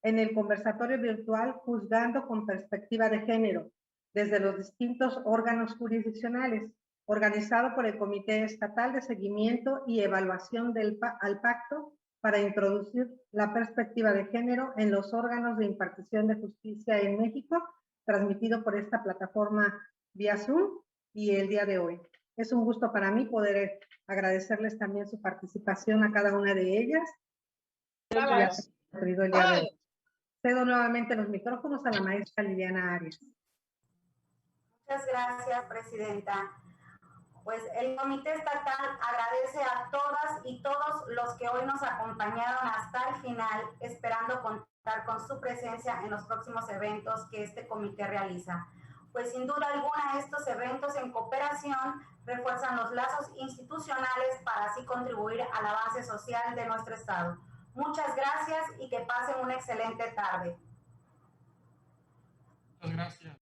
en el conversatorio virtual Juzgando con Perspectiva de Género desde los distintos órganos jurisdiccionales, organizado por el Comité Estatal de Seguimiento y Evaluación al Pacto para Introducir la Perspectiva de Género en los órganos de impartición de justicia en México, transmitido por esta plataforma vía Zoom y el día de hoy. Es un gusto para mí poder agradecerles también su participación a cada una de ellas. Cedo nuevamente los micrófonos a la maestra Liliana Arias. Muchas gracias, presidenta. Pues el Comité Estatal agradece a todas y todos los que hoy nos acompañaron hasta el final, esperando contar con su presencia en los próximos eventos que este comité realiza. Pues sin duda alguna estos eventos en cooperación refuerzan los lazos institucionales para así contribuir al avance social de nuestro Estado. Muchas gracias y que pasen una excelente tarde. Muchas gracias.